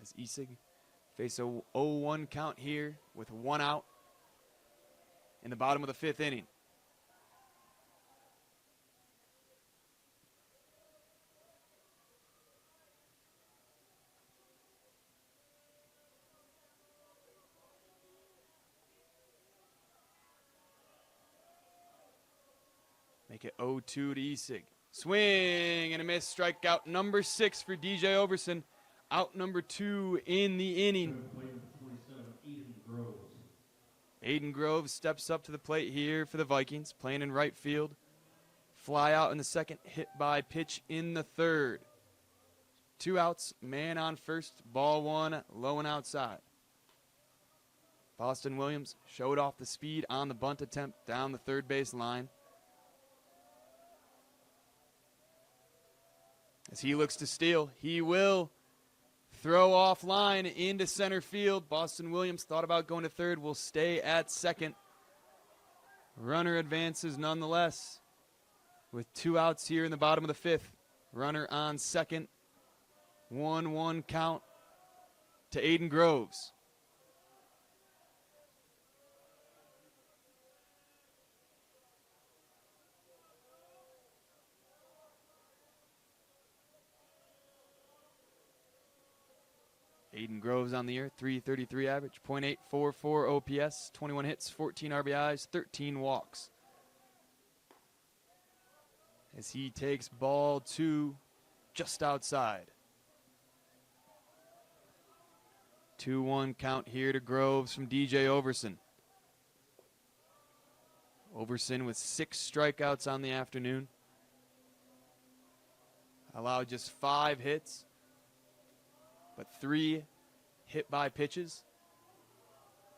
A: As Isig face a 0-1 count here with 1 out in the bottom of the 5th inning. Make it 0-2 to Isig. Swing and a miss. Strikeout number 6 for DJ Overson. Out number 2 in the inning. Aiden Groves steps up to the plate here for the Vikings, playing in right field. Fly out in the 2nd, hit by pitch in the 3rd. 2 outs, man on first, ball 1, low and outside. Boston Williams showed off the speed on the bunt attempt down the 3rd base line. As he looks to steal, he will throw off line into center field. Boston Williams thought about going to 3rd, will stay at 2nd. Runner advances nonetheless with 2 outs here in the bottom of the 5th. Runner on 2nd. 1-1 count to Aiden Groves. Aiden Groves on the year, .333 average, .844 OPS, 21 hits, 14 RBIs, 13 walks. As he takes ball 2 just outside. 2-1 count here to Groves from DJ Overson. Overson with 6 strikeouts on the afternoon. Allowed just 5 hits, but 3 hit by pitches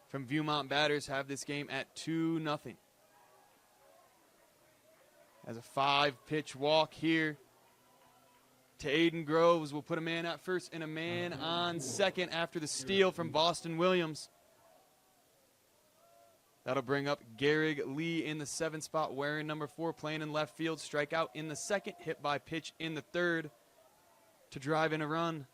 A: from Viewmont batters have this game at 2-0. As a 5-pitch walk here to Aiden Groves will put a man at first and a man on 2nd after the steal from Boston Williams. That'll bring up Garrig Lee in the 7th spot, wearing number 4, playing in left field. Strikeout in the 2nd, hit by pitch in the 3rd to drive in a run.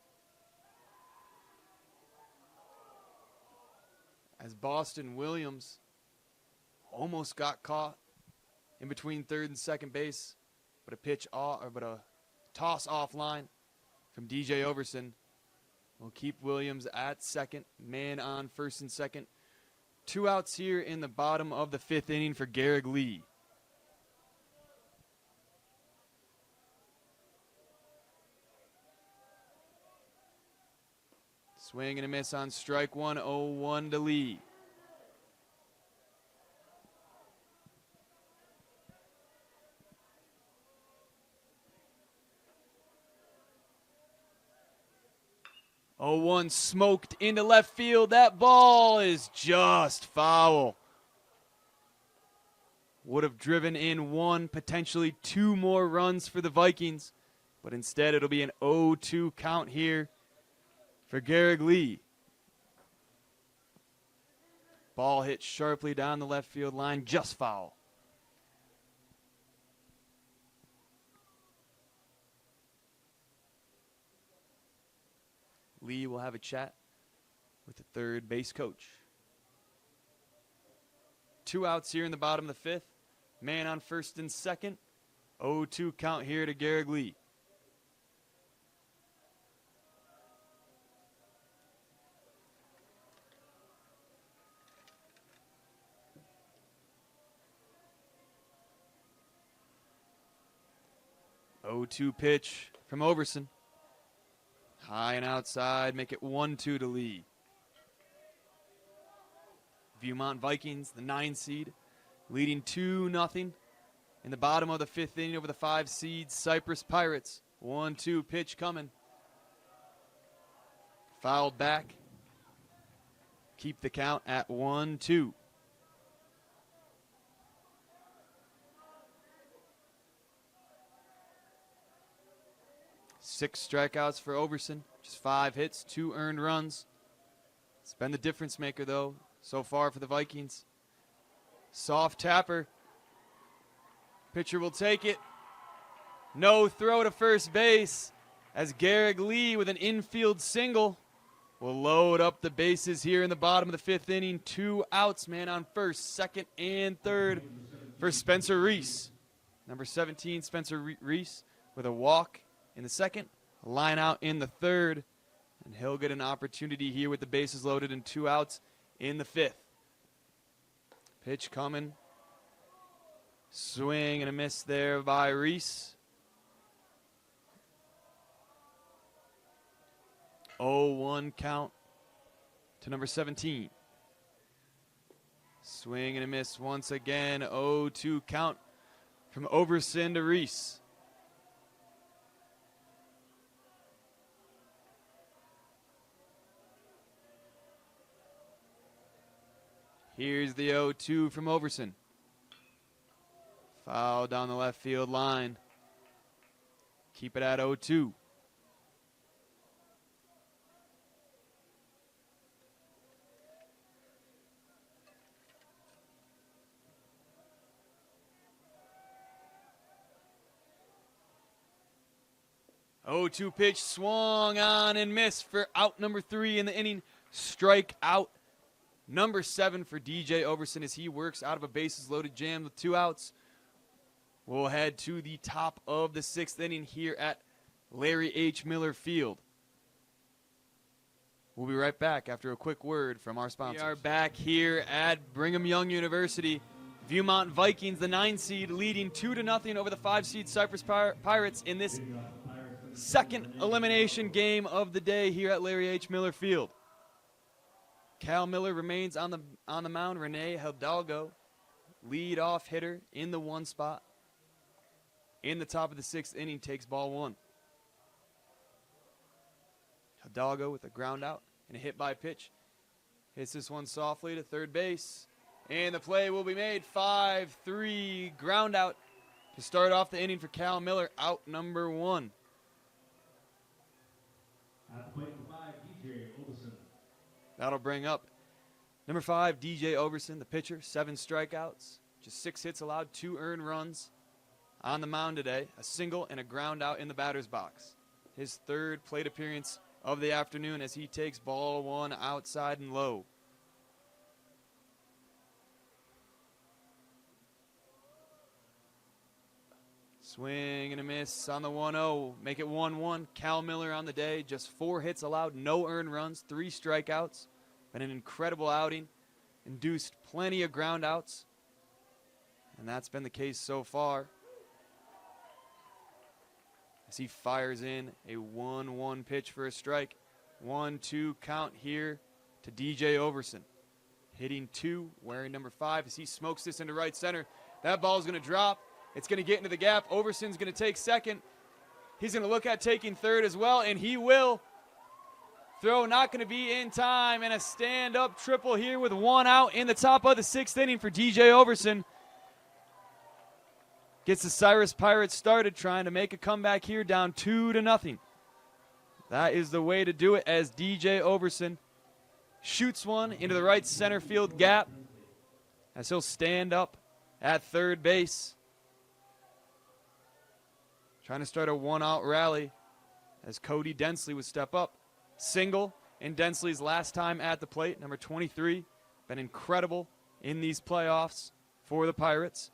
A: As Boston Williams almost got caught in between 3rd and 2nd base, but a toss offline from DJ Overson will keep Williams at 2nd, man on 1st and 2nd. 2 outs here in the bottom of the 5th inning for Garrig Lee. Swing and a miss on strike 1, 0-1 to Lee. 0-1 smoked into left field. That ball is just foul. Would have driven in one, potentially two more runs for the Vikings, but instead it'll be an 0-2 count here for Garrett Lee. Ball hit sharply down the left field line, just foul. Lee will have a chat with the third base coach. 2 outs here in the bottom of the 5th. Man on first and second. 0-2 count here to Garrett Lee. Oh, 2 pitch from Overson. High and outside, make it 1-2 to Lee. Viewmont Vikings, the 9 seed, leading 2-0 in the bottom of the 5th inning over the 5 seed Cyprus Pirates. 1-2 pitch coming. Fouled back. Keep the count at 1-2. Six strikeouts for Overson, just 5 hits, 2 earned runs. It's been the difference maker, though, so far for the Vikings. Soft tapper. Pitcher will take it. No throw to first base as Garrett Lee with an infield single will load up the bases here in the bottom of the 5th inning. 2 outs, man on first, second, and third for Spencer Reese. Number 17, Spencer Reese with a walk in the second, a line out in the third, and he'll get an opportunity here with the bases loaded and 2 outs in the 5th. Pitch coming. Swing and a miss there by Reese. 0-1 count to number 17. Swing and a miss once again. 0-2 count from Overson to Reese. Here's the 0-2 from Overson. Foul down the left field line. Keep it at 0-2. Oh, 2 pitch swung on and missed for out number 3 in the inning. Strike out number 7 for DJ Overson as he works out of a bases loaded jam with 2 outs. We'll head to the top of the 6th inning here at Larry H. Miller Field. We'll be right back after a quick word from our sponsors. We are back here at Brigham Young University. Viewmont Vikings, the 9 seed, leading 2-0 over the 5 seed Cyprus Pirates in this second elimination game of the day here at Larry H. Miller Field. Cal Miller remains on the mound. Rene Hidalgo, lead-off hitter in the 1 spot. In the top of the 6th inning, takes ball 1. Hidalgo with a ground out and a hit by pitch. Hits this one softly to third base. And the play will be made. 5-3 ground out to start off the inning for Cal Miller. Out number 1.
B: At the plate for 5, DJ Overson.
A: That'll bring up number 5, DJ Overson, the pitcher. 7 strikeouts, just 6 hits allowed, 2 earned runs on the mound today. A single and a ground out in the batter's box. His 3rd plate appearance of the afternoon as he takes ball 1 outside and low. Swing and a miss on the 1-0. Make it 1-1. Cal Miller on the day. Just 4 hits allowed, no earned runs, 3 strikeouts. Been an incredible outing. Induced plenty of ground outs. And that's been the case so far. As he fires in a 1-1 pitch for a strike. 1-2 count here to DJ Overson. Hitting 2, wearing number 5 as he smokes this into right center. That ball is going to drop. It's going to get into the gap. Overson's going to take second. He's going to look at taking third as well, and he will. throw not going to be in time, and a stand-up triple here with 1 out in the top of the 6th inning for DJ Overson. Gets the Cyprus Pirates started, trying to make a comeback here, down 2-0. That is the way to do it, as DJ Overson shoots one into the right center field gap, as he'll stand up at third base. Trying to start a 1-out rally, as Cody Densley would step up. Single in Densley's last time at the plate, number 23. Been incredible in these playoffs for the Pirates.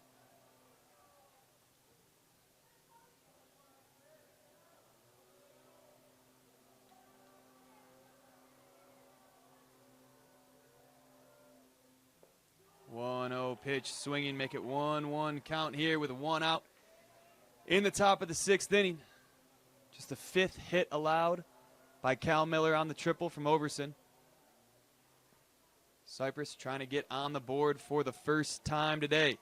A: One-oh pitch, swinging, make it 1-1 count here with 1 out in the top of the 6th inning. Just the 5th hit allowed by Cal Miller on the triple from Overson. Cyprus trying to get on the board for the first time today.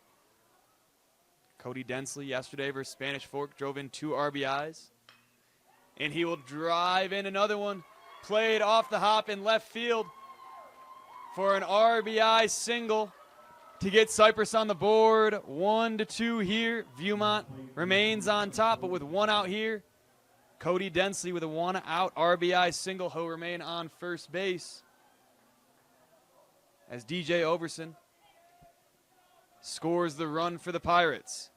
A: Cody Densley yesterday versus Spanish Fork drove in 2 RBIs. And he will drive in another one. Played off the hop in left field for an RBI single to get Cyprus on the board. 1-2 here. Viewmont remains on top, but with 1 out here, Cody Densley with a 1-out RBI single. He'll remain on first base, as DJ Overson scores the run for the Pirates.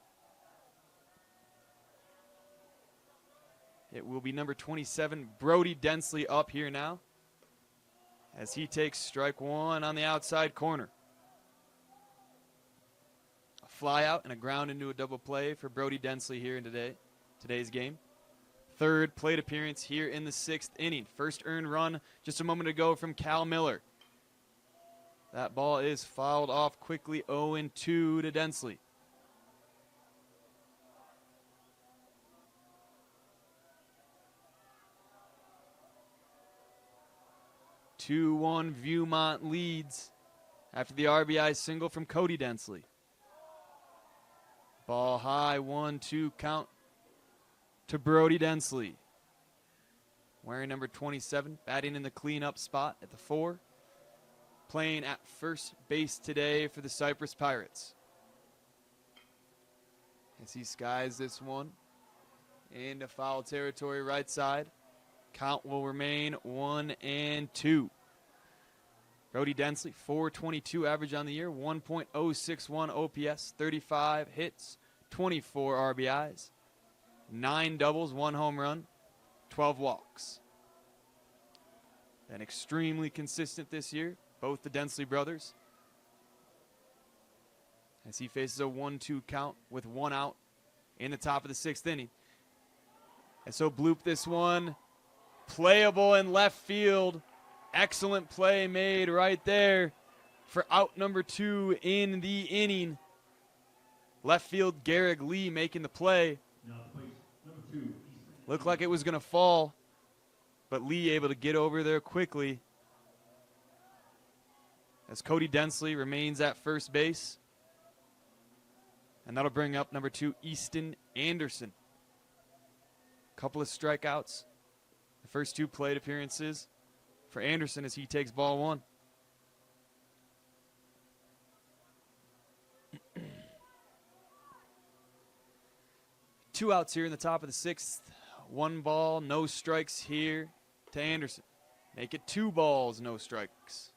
A: It will be number 27, Brody Densley, up here now, as he takes strike 1 on the outside corner. A fly out and a ground into a double play for Brody Densley here in today's game. 3rd plate appearance here in the 6th inning. First earned run just a moment ago from Cal Miller. That ball is fouled off quickly, 0-2 to Densley. (2-1) Viewmont leads after the RBI single from Cody Densley. Ball high, 1-2 count to Brody Densley. Wearing number 27, batting in the cleanup spot at the 4. Playing at first base today for the Cyprus Pirates. As he skies this one into foul territory right side. Count will remain 1-2. Brody Densley, .422 average on the year, 1.061 OPS, 35 hits, 24 RBIs, 9 doubles, 1 home run, 12 walks. Been extremely consistent this year, both the Densley brothers, as he faces a 1-2 count with 1 out in the top of the 6th inning. And so bloop this one, playable in left field. Excellent play made right there for out number 2 in the inning. Left field Garrick Lee making the play. Looked like it was going to fall, but Lee able to get over there quickly, as Cody Densley remains at first base. And that'll bring up number 2, Easton Anderson. Couple of strikeouts. The first 2 plate appearances for Anderson, as he takes ball 1. Two outs here in the top of the 6th. 1 ball, no strikes here to Anderson. Make it 2 balls, no strikes.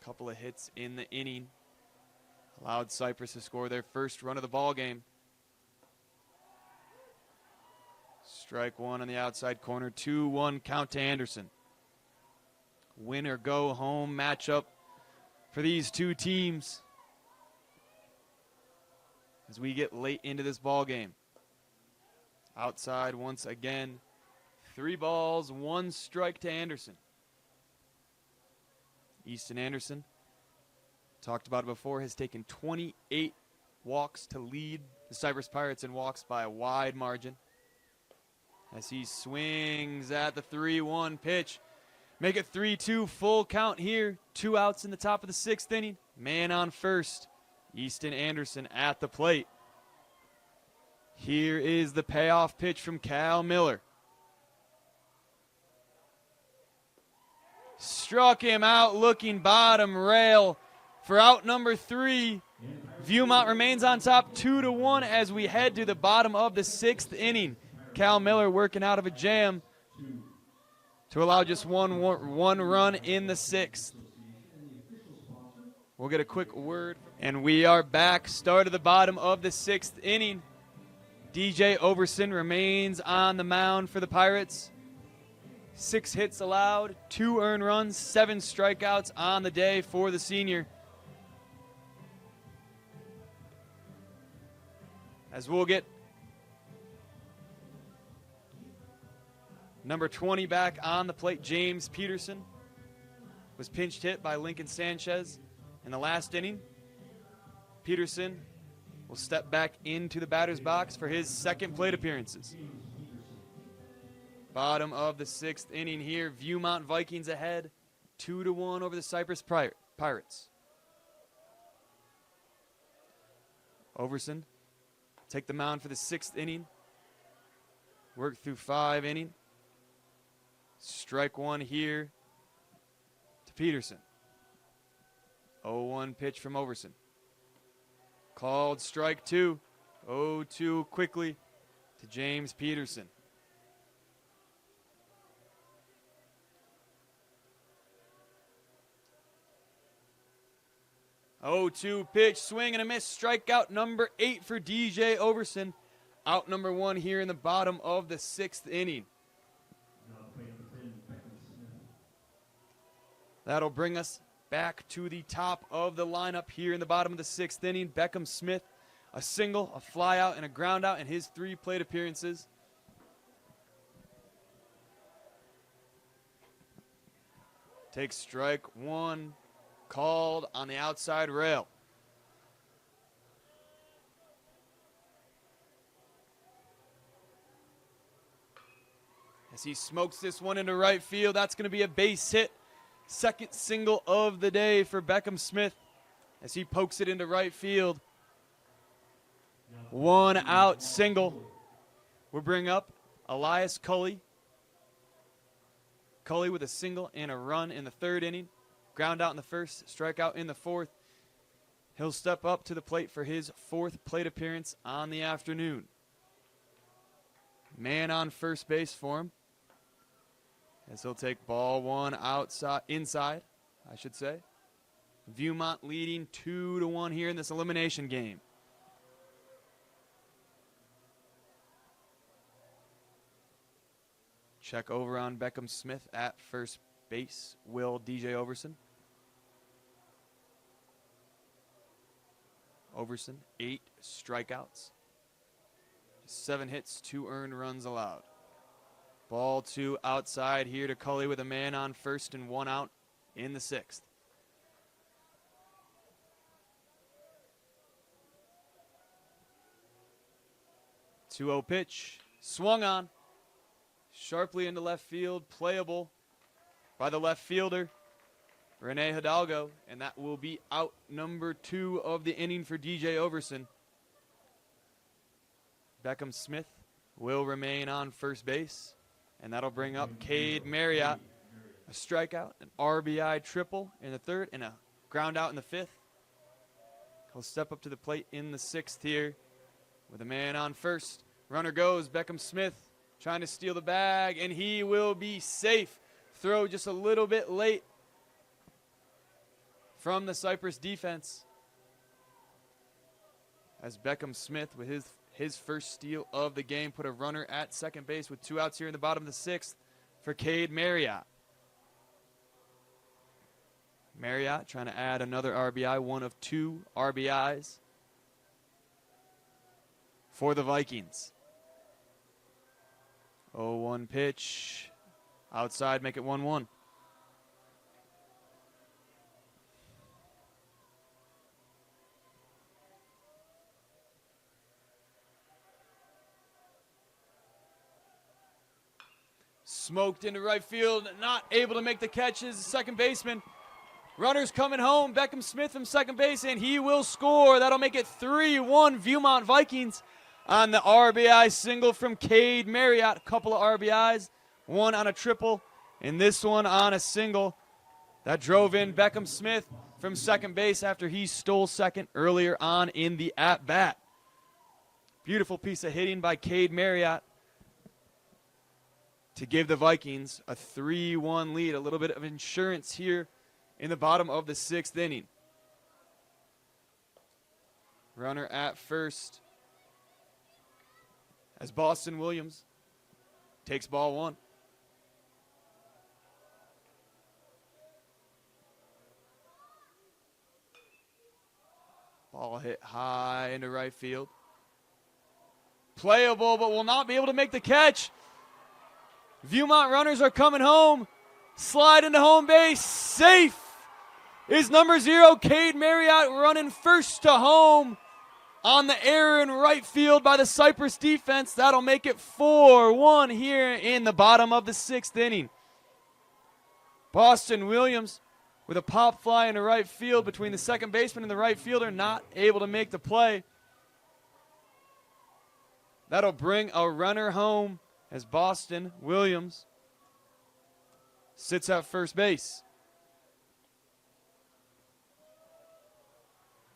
A: Couple of hits in the inning allowed Cyprus to score their first run of the ball game. Strike 1 on the outside corner, 2-1 count to Anderson. Win or go home matchup for these 2 teams as we get late into this ball game. Outside once again, 3 balls, 1 strike to Anderson. Easton Anderson, talked about it before, has taken 28 walks to lead the Cyprus Pirates in walks by a wide margin, as he swings at the 3-1 pitch. Make it 3-2, full count here. 2 outs in the top of the 6th inning. Man on first, Easton Anderson at the plate. Here is the payoff pitch from Cal Miller. Struck him out, looking bottom rail for out number 3. Viewmont remains on top 2-1 as we head to the bottom of the 6th inning. Cal Miller working out of a jam to allow just one run in the 6th. We'll get a quick word. And we are back. Start of the bottom of the 6th inning. DJ Overson remains on the mound for the Pirates. 6 hits allowed, 2 earned runs, 7 strikeouts on the day for the senior. As we'll get number 20 back on the plate, James Peterson was pinched hit by Lincoln Sanchez in the last inning. Peterson will step back into the batter's box for his 2nd plate appearances. Bottom of the 6th inning here. Viewmont Vikings ahead 2-1 over the Cyprus Pirates. Overson take the mound for the 6th inning. Work through 5 innings. Strike 1 here to Peterson. 0-1 pitch from Overson. Called strike 2. 0-2 quickly to James Peterson. 0-2 pitch, swing and a miss. Strikeout number 8 for DJ Overson. Out number 1 here in the bottom of the 6th inning. That'll bring us back to the top of the lineup here in the bottom of the 6th inning. Beckham Smith, a single, a fly out, and a ground out in his 3 plate appearances. Takes strike 1. Called on the outside rail. As he smokes this one into right field, that's going to be a base hit. 2nd single of the day for Beckham Smith as he pokes it into right field. 1 out single. We'll bring up Elias Cully. Cully with a single and a run in the 3rd inning. Ground out in the 1st, strikeout in the 4th. He'll step up to the plate for his 4th plate appearance on the afternoon. Man on first base for him. As he'll take ball 1 inside, I should say. Viewmont leading 2-1 here in this elimination game. Check over on Beckham Smith at first base. Will DJ Overson. Overson, 8 strikeouts. 7 hits, 2 earned runs allowed. Ball 2 outside here to Cully with a man on first and 1 out in the 6th. Two-0 pitch, swung on, sharply into left field, playable by the left fielder, Rene Hidalgo, and that will be out number 2 of the inning for DJ Overson. Beckham Smith will remain on first base, and that'll bring up Cade Marriott. A strikeout, an RBI triple in the 3rd, and a ground out in the 5th. He'll step up to the plate in the 6th here with a man on first. Runner goes, Beckham Smith trying to steal the bag, and he will be safe. Throw just a little bit late from the Cyprus defense. As Beckham Smith, with his first steal of the game, put a runner at second base with 2 outs here in the bottom of the 6th for Cade Marriott. Marriott trying to add another RBI, 1 of 2 RBIs for the Vikings. 0-1 pitch. Outside, make it 1-1. Smoked into right field, not able to make the catch as the second baseman. Runners coming home, Beckham Smith from second base, and he will score. That'll make it 3-1 Viewmont Vikings. on the RBI single from Cade Marriott. A couple of RBIs, one on a triple, and this one on a single. That drove in Beckham Smith from second base after he stole second earlier on in the at-bat. Beautiful piece of hitting by Cade Marriott to give the Vikings a 3-1 lead. A little bit of insurance here in the bottom of the 6th inning. Runner at first as Boston Williams takes ball 1. Ball hit high into right field. Playable, but will not be able to make the catch. Viewmont runners are coming home. Slide into home base. Safe is number 0, Cade Marriott, running first to home on the error in right field by the Cyprus defense. That'll make it 4-1 here in the bottom of the 6th inning. Boston Williams with a pop fly into right field between the second baseman and the right fielder, not able to make the play. That'll bring a runner home as Boston Williams sits at first base.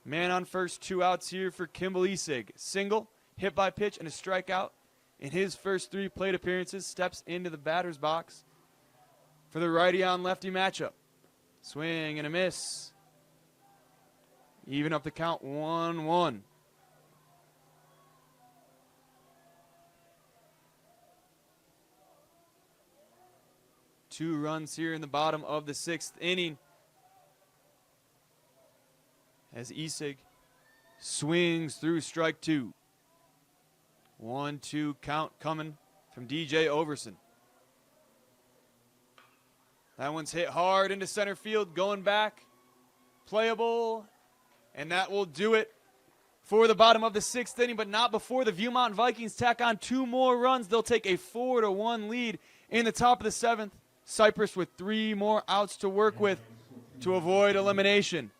A: Man on first, 2 outs here for Kimball Isig. Single, hit by pitch, and a strikeout in his first 3 plate appearances. Steps into the batter's box for the righty on lefty matchup. Swing and a miss. Even up the count, 1-1. Two runs here in the bottom of the 6th inning as Isig swings through strike 2. 1-2 count coming from DJ Overson. That one's hit hard into center field, going back, playable, and that will do it for the bottom of the 6th inning, but not before the Viewmont Vikings tack on 2 more runs. They'll take a 4-1 lead in the top of the 7th. Cyprus with 3 more outs to work with to avoid elimination.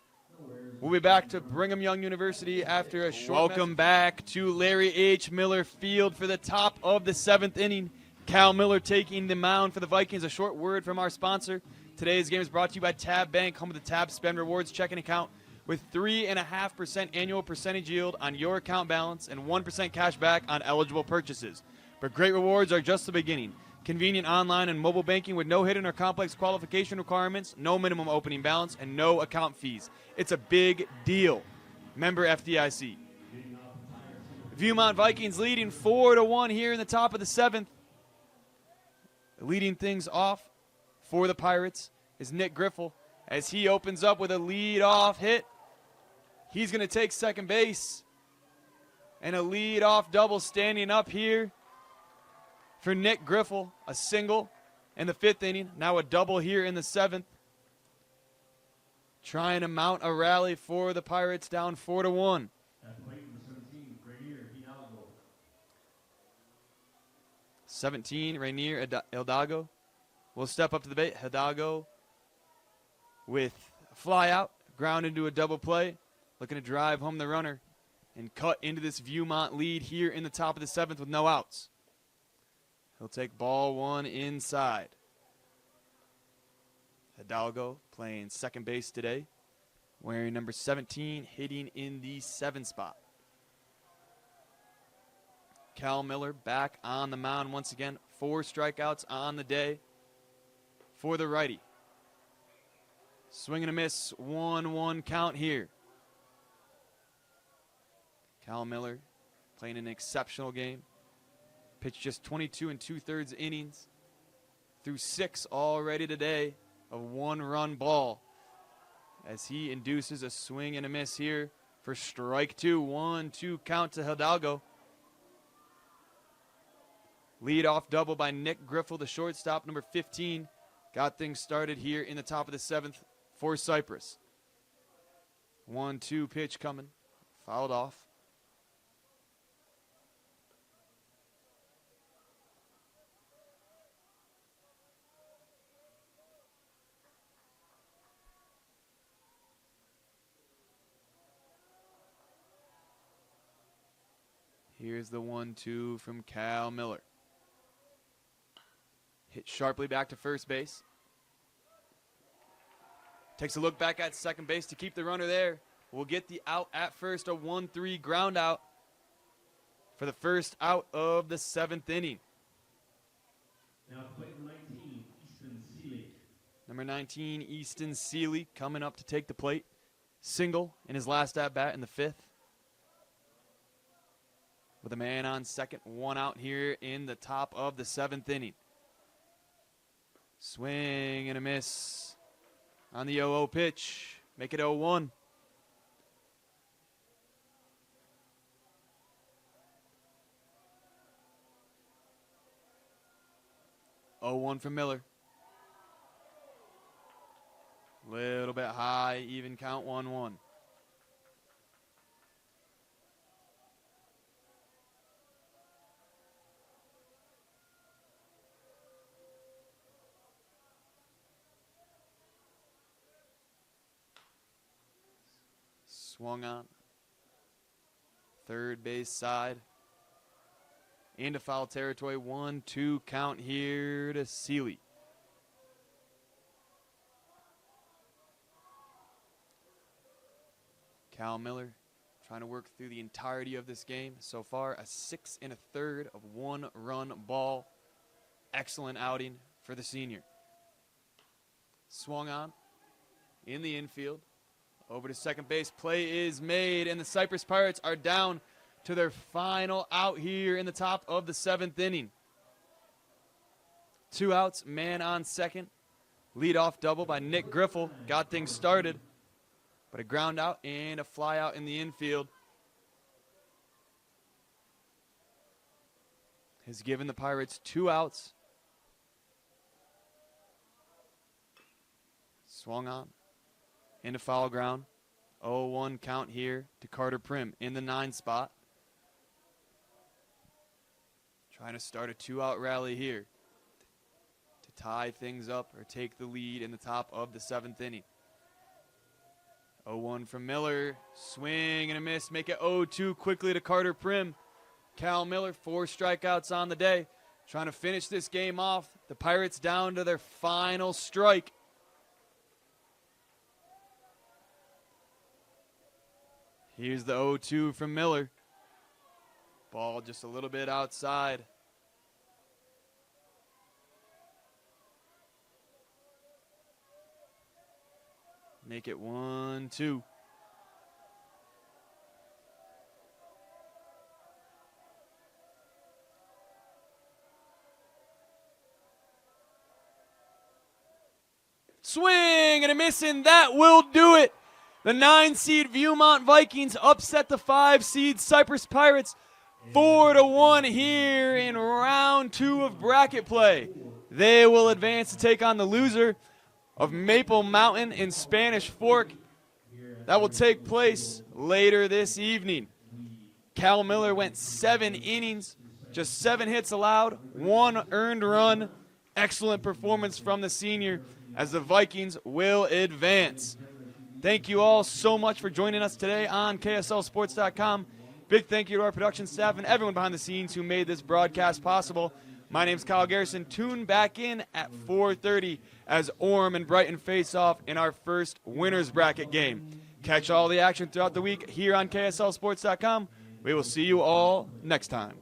A: We'll be back to Brigham Young University after a short Welcome back to Larry H. Miller Field for the top of the 7th inning. Cal Miller taking the mound for the Vikings. A short word from our sponsor. Today's game is brought to you by Tab Bank, home of the Tab Spend Rewards checking account with 3.5% annual percentage yield on your account balance and 1% cash back on eligible purchases. But great rewards are just the beginning. Convenient online and mobile banking with no hidden or complex qualification requirements, no minimum opening balance, and no account fees. It's a big deal. Member FDIC. Viewmont Vikings leading 4-1 here in the top of the 7th. Leading things off for the Pirates is Nick Griffel as he opens up with a lead-off hit. He's going to take second base. And a lead-off double standing up here for Nick Griffel. A single in the 5th inning. Now a double here in the 7th. Trying to mount a rally for the Pirates down 4-1. 17, Rainier Hidalgo will step up to the bait. Hidalgo with a fly out, ground into a double play, looking to drive home the runner and cut into this Viewmont lead here in the top of the 7th with no outs. He'll take ball 1 inside. Hidalgo playing second base today, wearing number 17, hitting in the 7 spot. Cal Miller back on the mound once again. 4 strikeouts on the day for the righty. Swing and a miss, 1-1 count here. Cal Miller playing an exceptional game. Pitched just 22 2/3 innings. Through 6 already today of 1-run ball as he induces a swing and a miss here for strike 2. 1-2 count to Hidalgo. Lead-off double by Nick Griffel, the shortstop, number 15. Got things started here in the top of the 7th for Cyprus. 1-2 pitch coming. Fouled off. Here's the 1-2 from Cal Miller. Hit sharply back to first base. Takes a look back at second base to keep the runner there. We'll get the out at first, a 1-3 ground out for the first out of the 7th inning.
B: Now plate number 19, Easton Seeley.
A: Number 19, Easton Seeley, coming up to take the plate. Single in his last at-bat in the 5th. With a man on second, 1 out here in the top of the 7th inning. Swing and a miss on the 0-0 pitch. Make it 0-1. Oh, 0-1 from Miller. Little bit high, even count 1-1. Swung on. Third base side. Into foul territory. 1-2 count here to Seeley. Cal Miller trying to work through the entirety of this game. So far, a 6 1/3 of 1-run ball. Excellent outing for the senior. Swung on in the infield. Over to second base. Play is made, and the Cyprus Pirates are down to their final out here in the top of the 7th inning. 2 outs, man on second. Leadoff double by Nick Griffel got things started. But a ground out and a fly out in the infield has given the Pirates 2 outs. Swung on into foul ground. 0-1 count here to Carter Prim in the 9 spot. Trying to start a 2-out rally here to tie things up or take the lead in the top of the 7th inning. 0-1 from Miller. Swing and a miss. Make it 0-2 quickly to Carter Prim. Cal Miller, 4 strikeouts on the day. Trying to finish this game off. The Pirates down to their final strike. Here's the 0-2 from Miller. Ball just a little bit outside. Make it 1-2. Swing and a miss, and that will do it. The 9-seed Viewmont Vikings upset the 5-seed Cyprus Pirates 4-1 here in round 2 of bracket play. They will advance to take on the loser of Maple Mountain and Spanish Fork. That will take place later this evening. Cal Miller went 7 innings, just 7 hits allowed, 1 earned run. Excellent performance from the senior as the Vikings will advance. Thank you all so much for joining us today on KSLSports.com. Big thank you to our production staff and everyone behind the scenes who made this broadcast possible. My name's Kyle Garrison. Tune back in at 4:30 as Orem and Brighton face off in our first winner's bracket game. Catch all the action throughout the week here on KSLSports.com. We will see you all next time.